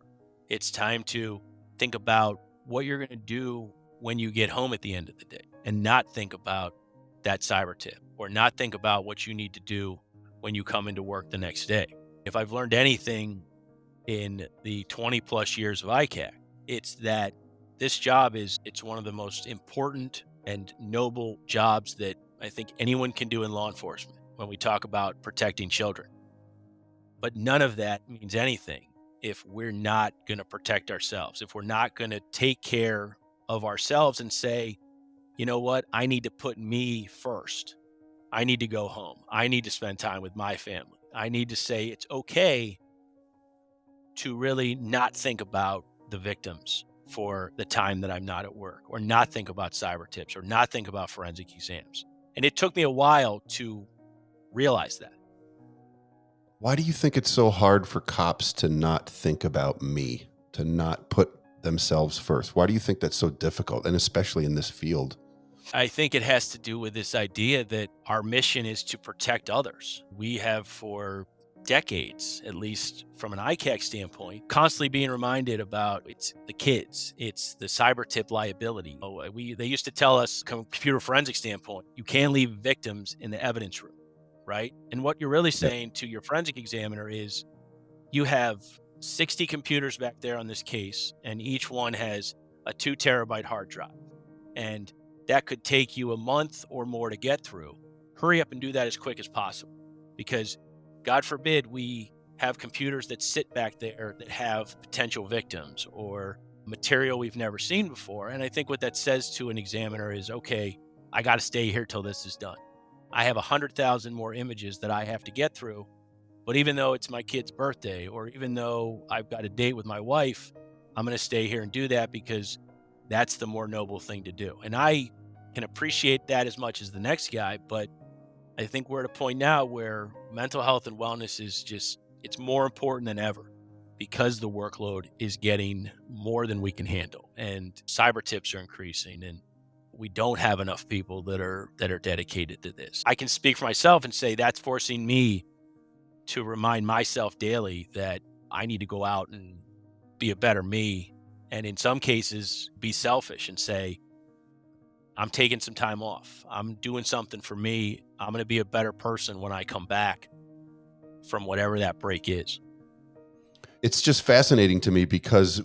It's time to think about what you're going to do when you get home at the end of the day and not think about that cyber tip or not think about what you need to do when you come into work the next day. If I've learned anything in the 20 plus years of ICAC, it's that this job it's one of the most important and noble jobs that I think anyone can do in law enforcement when we talk about protecting children. But none of that means anything if we're not going to protect ourselves, if we're not going to take care of ourselves and say, you know what, I need to put me first. I need to go home. I need to spend time with my family. I need to say it's okay to really not think about the victims for the time that I'm not at work, or not think about cyber tips, or not think about forensic exams. And it took me a while to realize that. Why do you think it's so hard for cops to not think about me, to not put themselves first? Why do you think that's so difficult, and especially in this field? I think it has to do with this idea that our mission is to protect others. We have for decades, at least from an ICAC standpoint, constantly being reminded about it's the kids, it's the cyber tip liability. They used to tell us, from a computer forensic standpoint, you can't leave victims in the evidence room, right? And what you're really Yeah. saying to your forensic examiner is you have 60 computers back there on this case, and each one has a 2 terabyte hard drive. And that could take you a month or more to get through. Hurry up and do that as quick as possible, because God forbid we have computers that sit back there that have potential victims or material we've never seen before. And I think what that says to an examiner is, okay, I got to stay here till this is done. I have 100,000 more images that I have to get through. But even though it's my kid's birthday, or even though I've got a date with my wife, I'm going to stay here and do that because that's the more noble thing to do. And I can appreciate that as much as the next guy, but I think we're at a point now where mental health and wellness is just, it's more important than ever because the workload is getting more than we can handle and cyber tips are increasing, and we don't have enough people that are dedicated to this. I can speak for myself and say that's forcing me to remind myself daily that I need to go out and be a better me. And in some cases, be selfish and say, I'm taking some time off. I'm doing something for me. I'm going to be a better person when I come back from whatever that break is. It's just fascinating to me because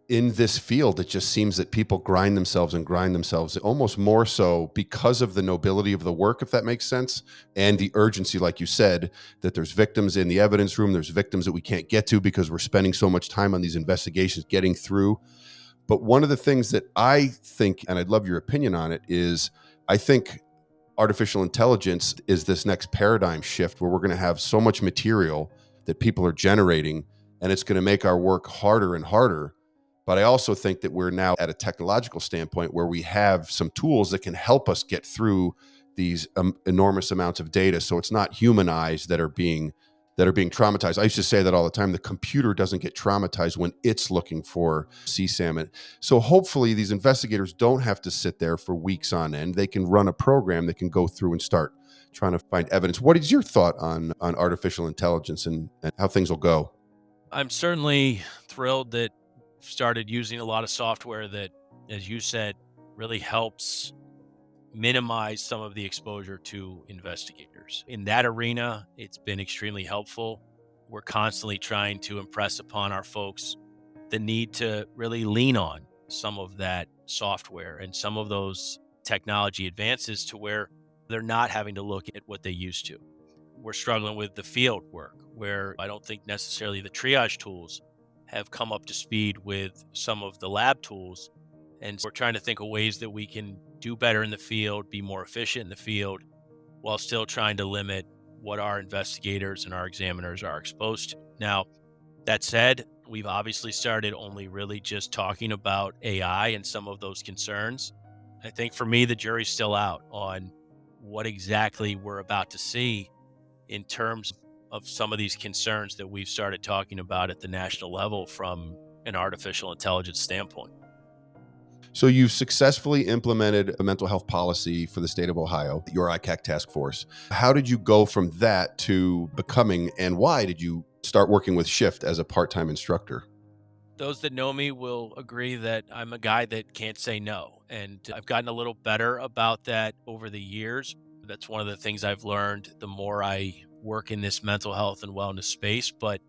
in this field, it just seems that people grind themselves and grind themselves almost more so because of the nobility of the work, if that makes sense, and the urgency, like you said, that there's victims in the evidence room, there's victims that we can't get to because we're spending so much time on these investigations getting through. But one of the things that I think, and I'd love your opinion on it, is I think artificial intelligence is this next paradigm shift where we're going to have so much material that people are generating, and it's going to make our work harder and harder. But I also think that we're now at a technological standpoint where we have some tools that can help us get through these enormous amounts of data. So it's not human eyes that are being traumatized. I used to say that all the time. The computer doesn't get traumatized when it's looking for CSAM. So hopefully these investigators don't have to sit there for weeks on end. They can run a program that can go through and start trying to find evidence. What is your thought on artificial intelligence and how things will go? I'm certainly thrilled that I've started using a lot of software that, as you said, really helps minimize some of the exposure to investigators. In that arena, it's been extremely helpful. We're constantly trying to impress upon our folks the need to really lean on some of that software and some of those technology advances to where they're not having to look at what they used to. We're struggling with the field work where I don't think necessarily the triage tools have come up to speed with some of the lab tools. And we're trying to think of ways that we can do better in the field, be more efficient in the field, while still trying to limit what our investigators and our examiners are exposed to. Now, that said, we've obviously started only really just talking about AI and some of those concerns. I think for me, the jury's still out on what exactly we're about to see in terms of some of these concerns that we've started talking about at the national level from an artificial intelligence standpoint. So you've successfully implemented a mental health policy for the state of Ohio, your ICAC task force. How did you go from that to becoming, and why did you start working with Shift as a part-time instructor? Those that know me will agree that I'm a guy that can't say no. And I've gotten a little better about that over the years. That's one of the things I've learned the more I work in this mental health and wellness space. But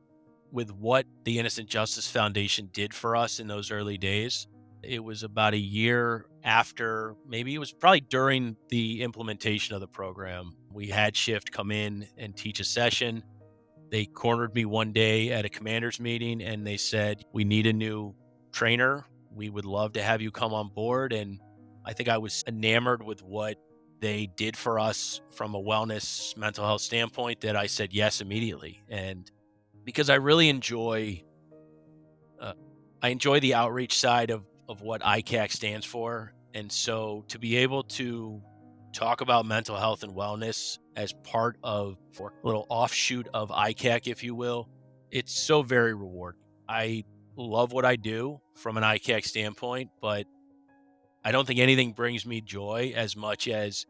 with what the Innocent Justice Foundation did for us in those early days, it was about a year after, maybe it was probably during the implementation of the program. We had Shift come in and teach a session. They cornered me one day at a commander's meeting and they said, "We need a new trainer. We would love to have you come on board." And I think I was enamored with what they did for us from a wellness mental health standpoint that I said yes immediately. And because I really uh, enjoy the outreach side of what ICAC stands for. And so to be able to talk about mental health and wellness as part of for a little offshoot of ICAC, if you will. It's so very rewarding. I love what I do from an ICAC standpoint, but I don't think anything brings me joy as much as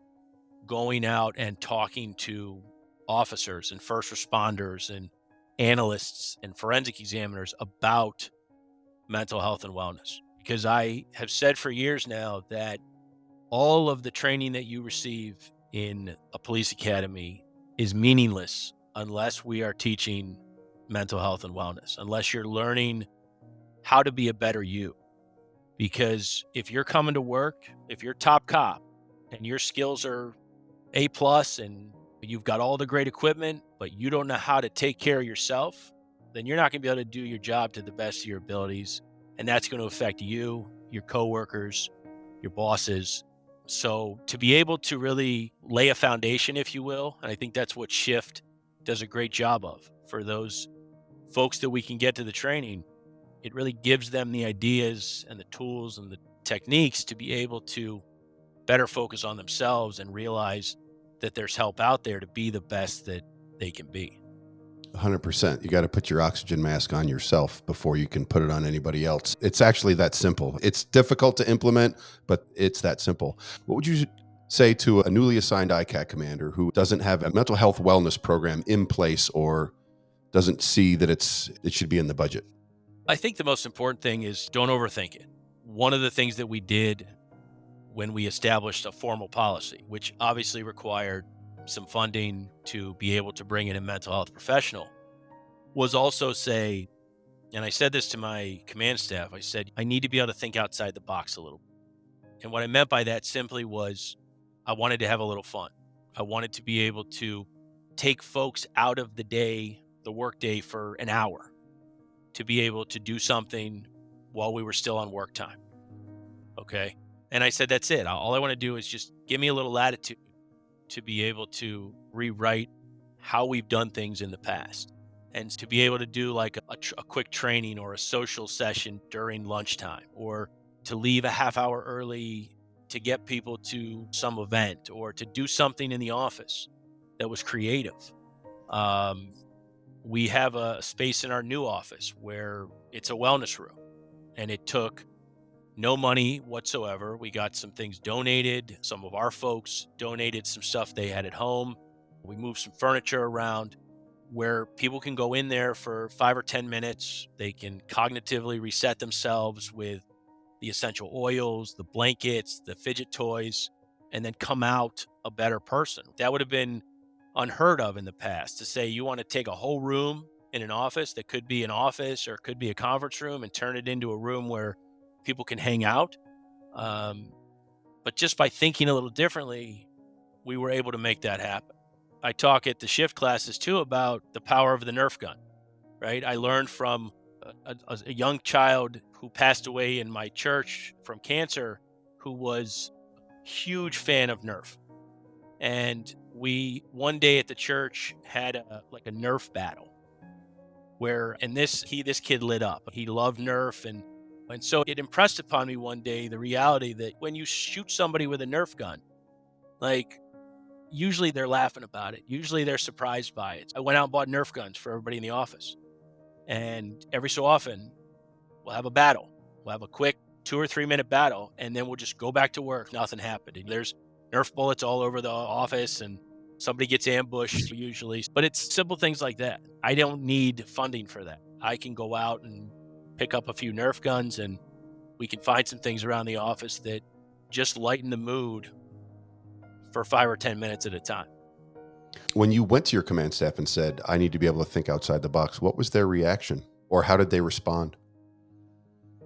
going out and talking to officers and first responders and analysts and forensic examiners about mental health and wellness. Because I have said for years now that all of the training that you receive in a police academy is meaningless unless we are teaching mental health and wellness, unless you're learning how to be a better you. Because if you're coming to work, if you're top cop and your skills are A plus and you've got all the great equipment, but you don't know how to take care of yourself, then you're not going to be able to do your job to the best of your abilities. And that's going to affect you, your coworkers, your bosses. So to be able to really lay a foundation, if you will, and I think that's what Shift does a great job of for those folks that we can get to the training, it really gives them the ideas and the tools and the techniques to be able to better focus on themselves and realize that there's help out there to be the best that they can be. 100%. You got to put your oxygen mask on yourself before you can put it on anybody else. It's actually that simple. It's difficult to implement, but it's that simple. What would you say to a newly assigned ICAC commander who doesn't have a mental health wellness program in place or doesn't see that it should be in the budget? I think the most important thing is don't overthink it. One of the things that we did when we established a formal policy, which obviously required some funding to be able to bring in a mental health professional, was also say, and I said this to my command staff, I said, I need to be able to think outside the box a little. And what I meant by that simply was I wanted to have a little fun. I wanted to be able to take folks out of the day, the work day, for an hour to be able to do something while we were still on work time. Okay. And I said, that's it. All I want to do is just give me a little latitude to be able to rewrite how we've done things in the past and to be able to do like a quick training or a social session during lunchtime or to leave a half hour early to get people to some event or to do something in the office that was creative. We have a space in our new office where it's a wellness room, and it took no money whatsoever. We got some things donated. Some of our folks donated some stuff they had at home. We moved some furniture around where people can go in there for 5 or 10 minutes. They can cognitively reset themselves with the essential oils, the blankets, the fidget toys, and then come out a better person. That would have been unheard of in the past, to say you want to take a whole room in an office that could be an office or could be a conference room and turn it into a room where people can hang out. But just by thinking a little differently, we were able to make that happen. I talk at the shift classes too about the power of the Nerf gun, right? I learned from a young child who passed away in my church from cancer, who was a huge fan of Nerf. And we one day at the church had a Nerf battle where, and this kid lit up. He loved Nerf, and so it impressed upon me one day the reality that when you shoot somebody with a Nerf gun, like, usually they're laughing about it. Usually they're surprised by it. I went out and bought Nerf guns for everybody in the office. And every so often, we'll have a battle. We'll have a quick 2 or 3 minute battle, and then we'll just go back to work. Nothing happened. And there's Nerf bullets all over the office, and somebody gets ambushed usually. But it's simple things like that. I don't need funding for that. I can go out and pick up a few Nerf guns, and we can find some things around the office that just lighten the mood for 5 or 10 minutes at a time. When you went to your command staff and said, I need to be able to think outside the box, what was their reaction, or how did they respond?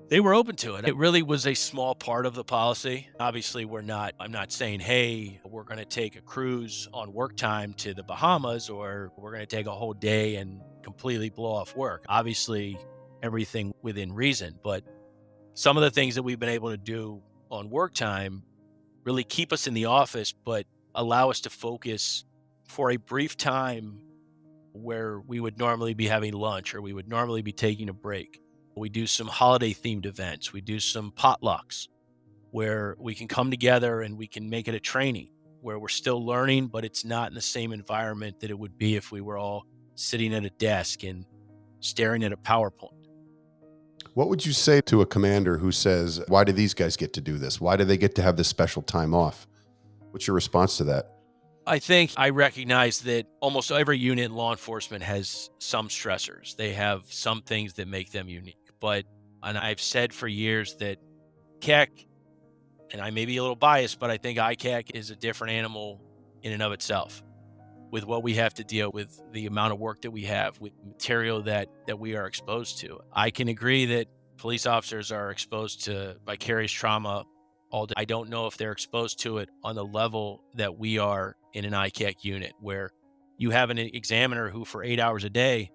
They were open to it. It really was a small part of the policy. Obviously, I'm not saying, hey, we're going to take a cruise on work time to the Bahamas, or we're going to take a whole day and completely blow off work. Obviously, everything within reason. But some of the things that we've been able to do on work time really keep us in the office, but allow us to focus for a brief time where we would normally be having lunch or we would normally be taking a break. We do some holiday themed events. We do some potlucks where we can come together and we can make it a training. where we're still learning, but it's not in the same environment that it would be if we were all sitting at a desk and staring at a PowerPoint. What would you say to a commander who says, why do these guys get to do this? Why do they get to have this special time off? What's your response to that? I think I recognize that almost every unit in law enforcement has some stressors. They have some things that make them unique. And I've said for years that CAC, and I may be a little biased, but I think ICAC is a different animal in and of itself, with what we have to deal with, the amount of work that we have, with material that we are exposed to. I can agree that police officers are exposed to vicarious trauma all day. I don't know if they're exposed to it on the level that we are in an ICAC unit, where you have an examiner who for 8 hours a day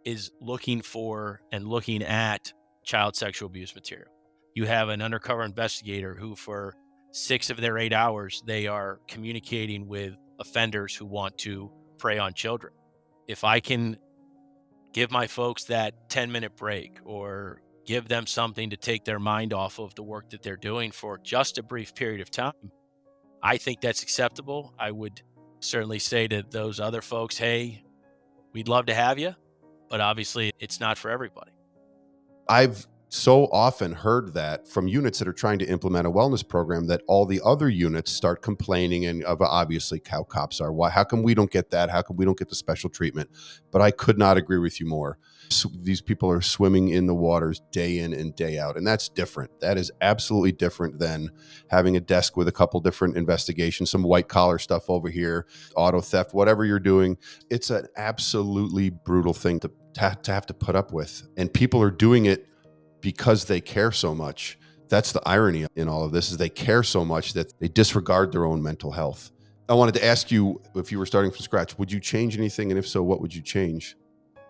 is looking for and looking at child sexual abuse material. You have an undercover investigator who for 6 of their 8 hours, they are communicating with offenders who want to prey on children. If I can give my folks that 10-minute break or give them something to take their mind off of the work that they're doing for just a brief period of time, I think that's acceptable. I would certainly say to those other folks, hey, we'd love to have you, but obviously it's not for everybody. I've so often heard that from units that are trying to implement a wellness program, that all the other units start complaining and of obviously how cops are. Why? How come we don't get that? How come we don't get the special treatment? But I could not agree with you more. So these people are swimming in the waters day in and day out, and that's different. That is absolutely different than having a desk with a couple different investigations, some white collar stuff over here, auto theft, whatever you're doing. It's an absolutely brutal thing to have to put up with, and people are doing it because they care so much. That's the irony in all of this, is they care so much that they disregard their own mental health. I wanted to ask you, if you were starting from scratch, would you change anything? And if so, what would you change?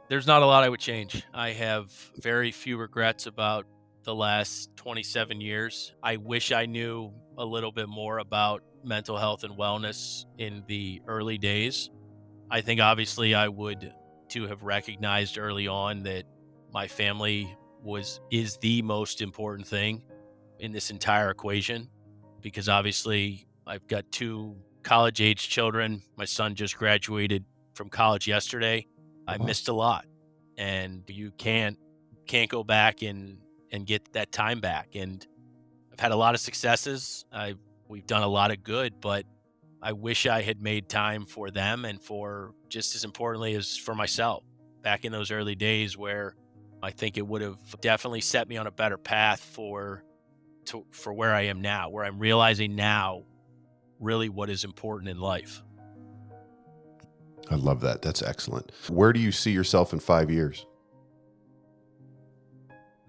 There's not a lot I would change. I have very few regrets about the last 27 years. I wish I knew a little bit more about mental health and wellness in the early days. I think obviously I would to have recognized early on that my family is the most important thing in this entire equation, because obviously I've got 2 college age children. My son just graduated from college yesterday. I Wow. missed a lot, and you can't go back and get that time back. And I've had a lot of successes. We've done a lot of good, but I wish I had made time for them, and for just as importantly as for myself back in those early days, where I think it would have definitely set me on a better path for where I am now, where I'm realizing now really what is important in life. I love that. That's excellent. Where do you see yourself in 5 years?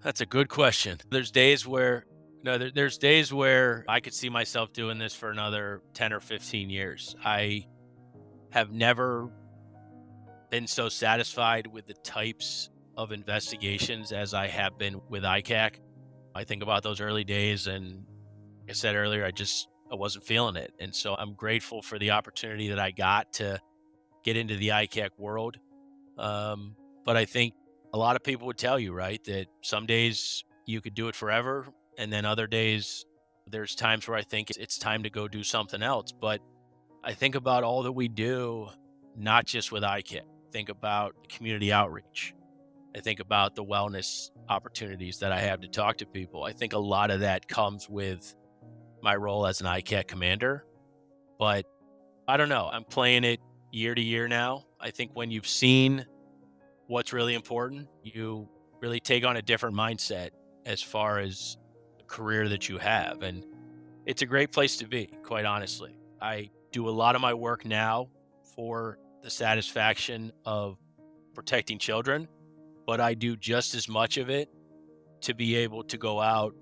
That's a good question. There's days where no, there's days where I could see myself doing this for another 10 or 15 years. I have never been so satisfied with the types of investigations as I have been with ICAC. I think about those early days, and like I said earlier, I wasn't feeling it. And so I'm grateful for the opportunity that I got to get into the ICAC world. Um, but I think a lot of people would tell you, right, that some days you could do it forever, and then other days there's times where I think it's time to go do something else. But I think about all that we do, not just with ICAC. Think about community outreach. I think about the wellness opportunities that I have to talk to people. I think a lot of that comes with my role as an ICAC commander. But I don't know. I'm playing it year to year now. I think when you've seen what's really important, you really take on a different mindset as far as the career that you have. And it's a great place to be, quite honestly. I do a lot of my work now for the satisfaction of protecting children, but I do just as much of it to be able to go out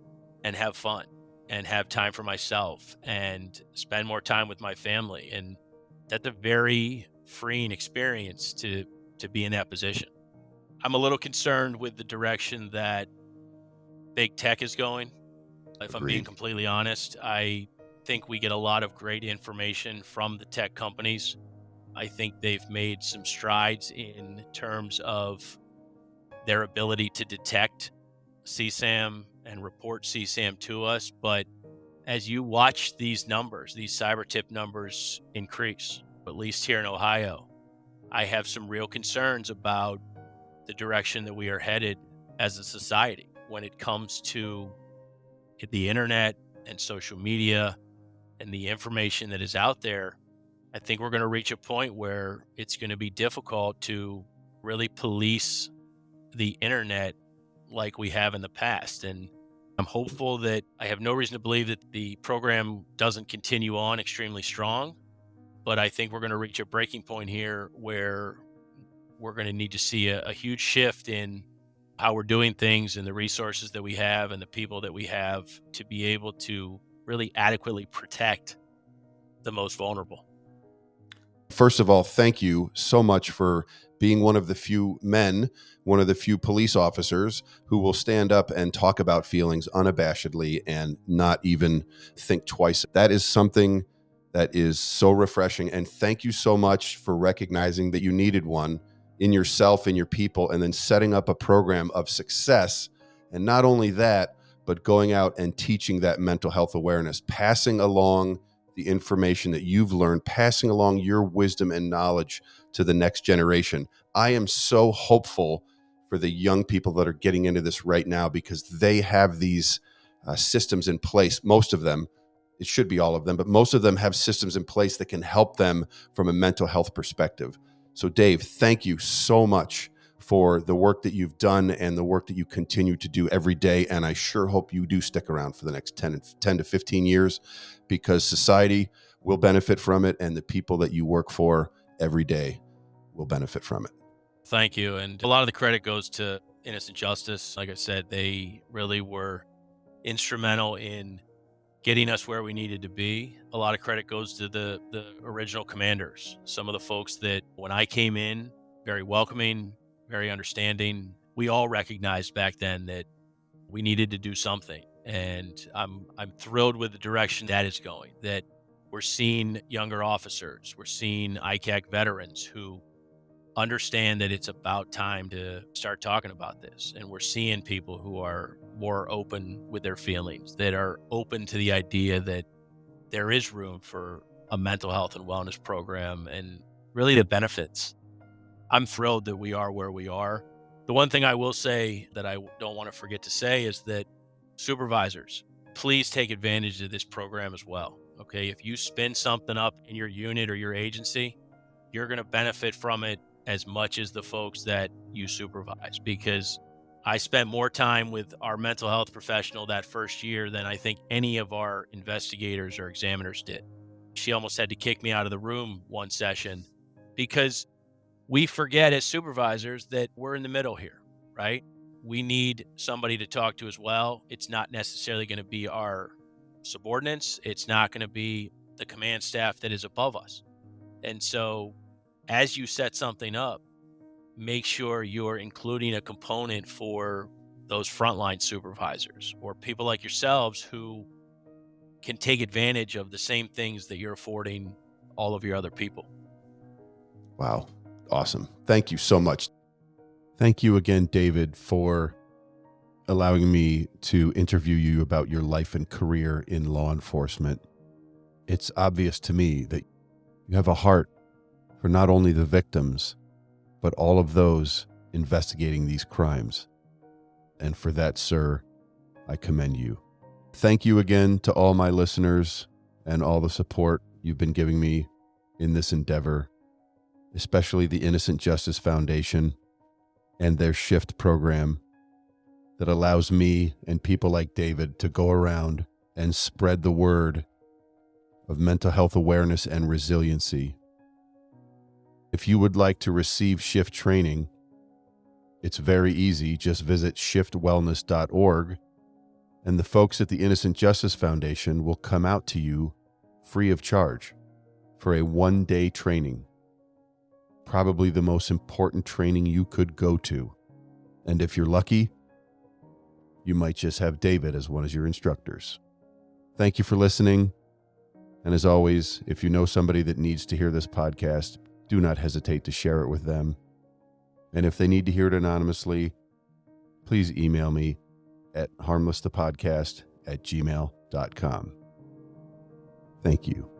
and have fun and have time for myself and spend more time with my family. And that's a very freeing experience to be in that position. I'm a little concerned with the direction that big tech is going. If I'm being Agreed. completely honest, I think we get a lot of great information from the tech companies. I think they've made some strides in terms of their ability to detect CSAM and report CSAM to us, but As you watch these numbers, these cyber tip numbers increase, at least here in Ohio, I have some real concerns about the direction that we are headed as a society when it comes to the internet and social media and the information that is out there. I think we're going to reach a point where it's going to be difficult to really police the internet like we have in the past. And I'm hopeful that I have no reason to believe that the program doesn't continue on extremely strong. But I think we're going to reach a breaking point here where we're going to need to see a huge shift in how we're doing things and the resources that we have and the people that we have to be able to really adequately protect the most vulnerable. First of all, thank you so much for being one of the few men, one of the few police officers who will stand up and talk about feelings unabashedly and not even think twice. That is something that is so refreshing. And thank you so much for recognizing that you needed one in yourself and your people, and then setting up a program of success. And not only that, but going out and teaching that mental health awareness, passing along the information that you've learned, passing along your wisdom and knowledge to the next generation. I am so hopeful for the young people that are getting into this right now, because they have these systems in place. Most of them, it should be all of them, but most of them have systems in place that can help them from a mental health perspective. So Dave, thank you so much for the work that you've done and the work that you continue to do every day. And I sure hope you do stick around for the next 10 to 15 years, because society will benefit from it, and the people that you work for every day will benefit from it. Thank you. And a lot of the credit goes to Innocent Justice. Like I said, they really were instrumental in getting us where we needed to be. A lot of credit goes to the original commanders, some of the folks that when I came in, very welcoming, very understanding. We all recognized back then that we needed to do something. And I'm thrilled with the direction that is going, that we're seeing younger officers, we're seeing ICAC veterans who understand that it's about time to start talking about this. And we're seeing people who are more open with their feelings, that are open to the idea that there is room for a mental health and wellness program and really the benefits. I'm thrilled that we are where we are. The one thing I will say that I don't want to forget to say is that supervisors, please take advantage of this program as well. Okay. If you spin something up in your unit or your agency, you're going to benefit from it as much as the folks that you supervise, because I spent more time with our mental health professional that first year than I think any of our investigators or examiners did. She almost had to kick me out of the room one session, because we forget as supervisors that we're in the middle here, right? We need somebody to talk to as well. It's not necessarily going to be our subordinates. It's not going to be the command staff that is above us. And so as you set something up, make sure you're including a component for those frontline supervisors or people like yourselves who can take advantage of the same things that you're affording all of your other people. Wow. Awesome. Thank you so much. Thank you again, David, for allowing me to interview you about your life and career in law enforcement. It's obvious to me that you have a heart for not only the victims, but all of those investigating these crimes. And for that, sir, I commend you. Thank you again to all my listeners and all the support you've been giving me in this endeavor, especially the Innocent Justice Foundation and their SHIFT program that allows me and people like David to go around and spread the word of mental health awareness and resiliency. If you would like to receive SHIFT training, it's very easy. Just visit shiftwellness.org, and the folks at the Innocent Justice Foundation will come out to you free of charge for a one-day training. Probably the most important training you could go to. And if you're lucky, you might just have David as one of your instructors. Thank you for listening. And as always, if you know somebody that needs to hear this podcast, do not hesitate to share it with them. And if they need to hear it anonymously, please email me at harmlessthepodcast@gmail.com. Thank you.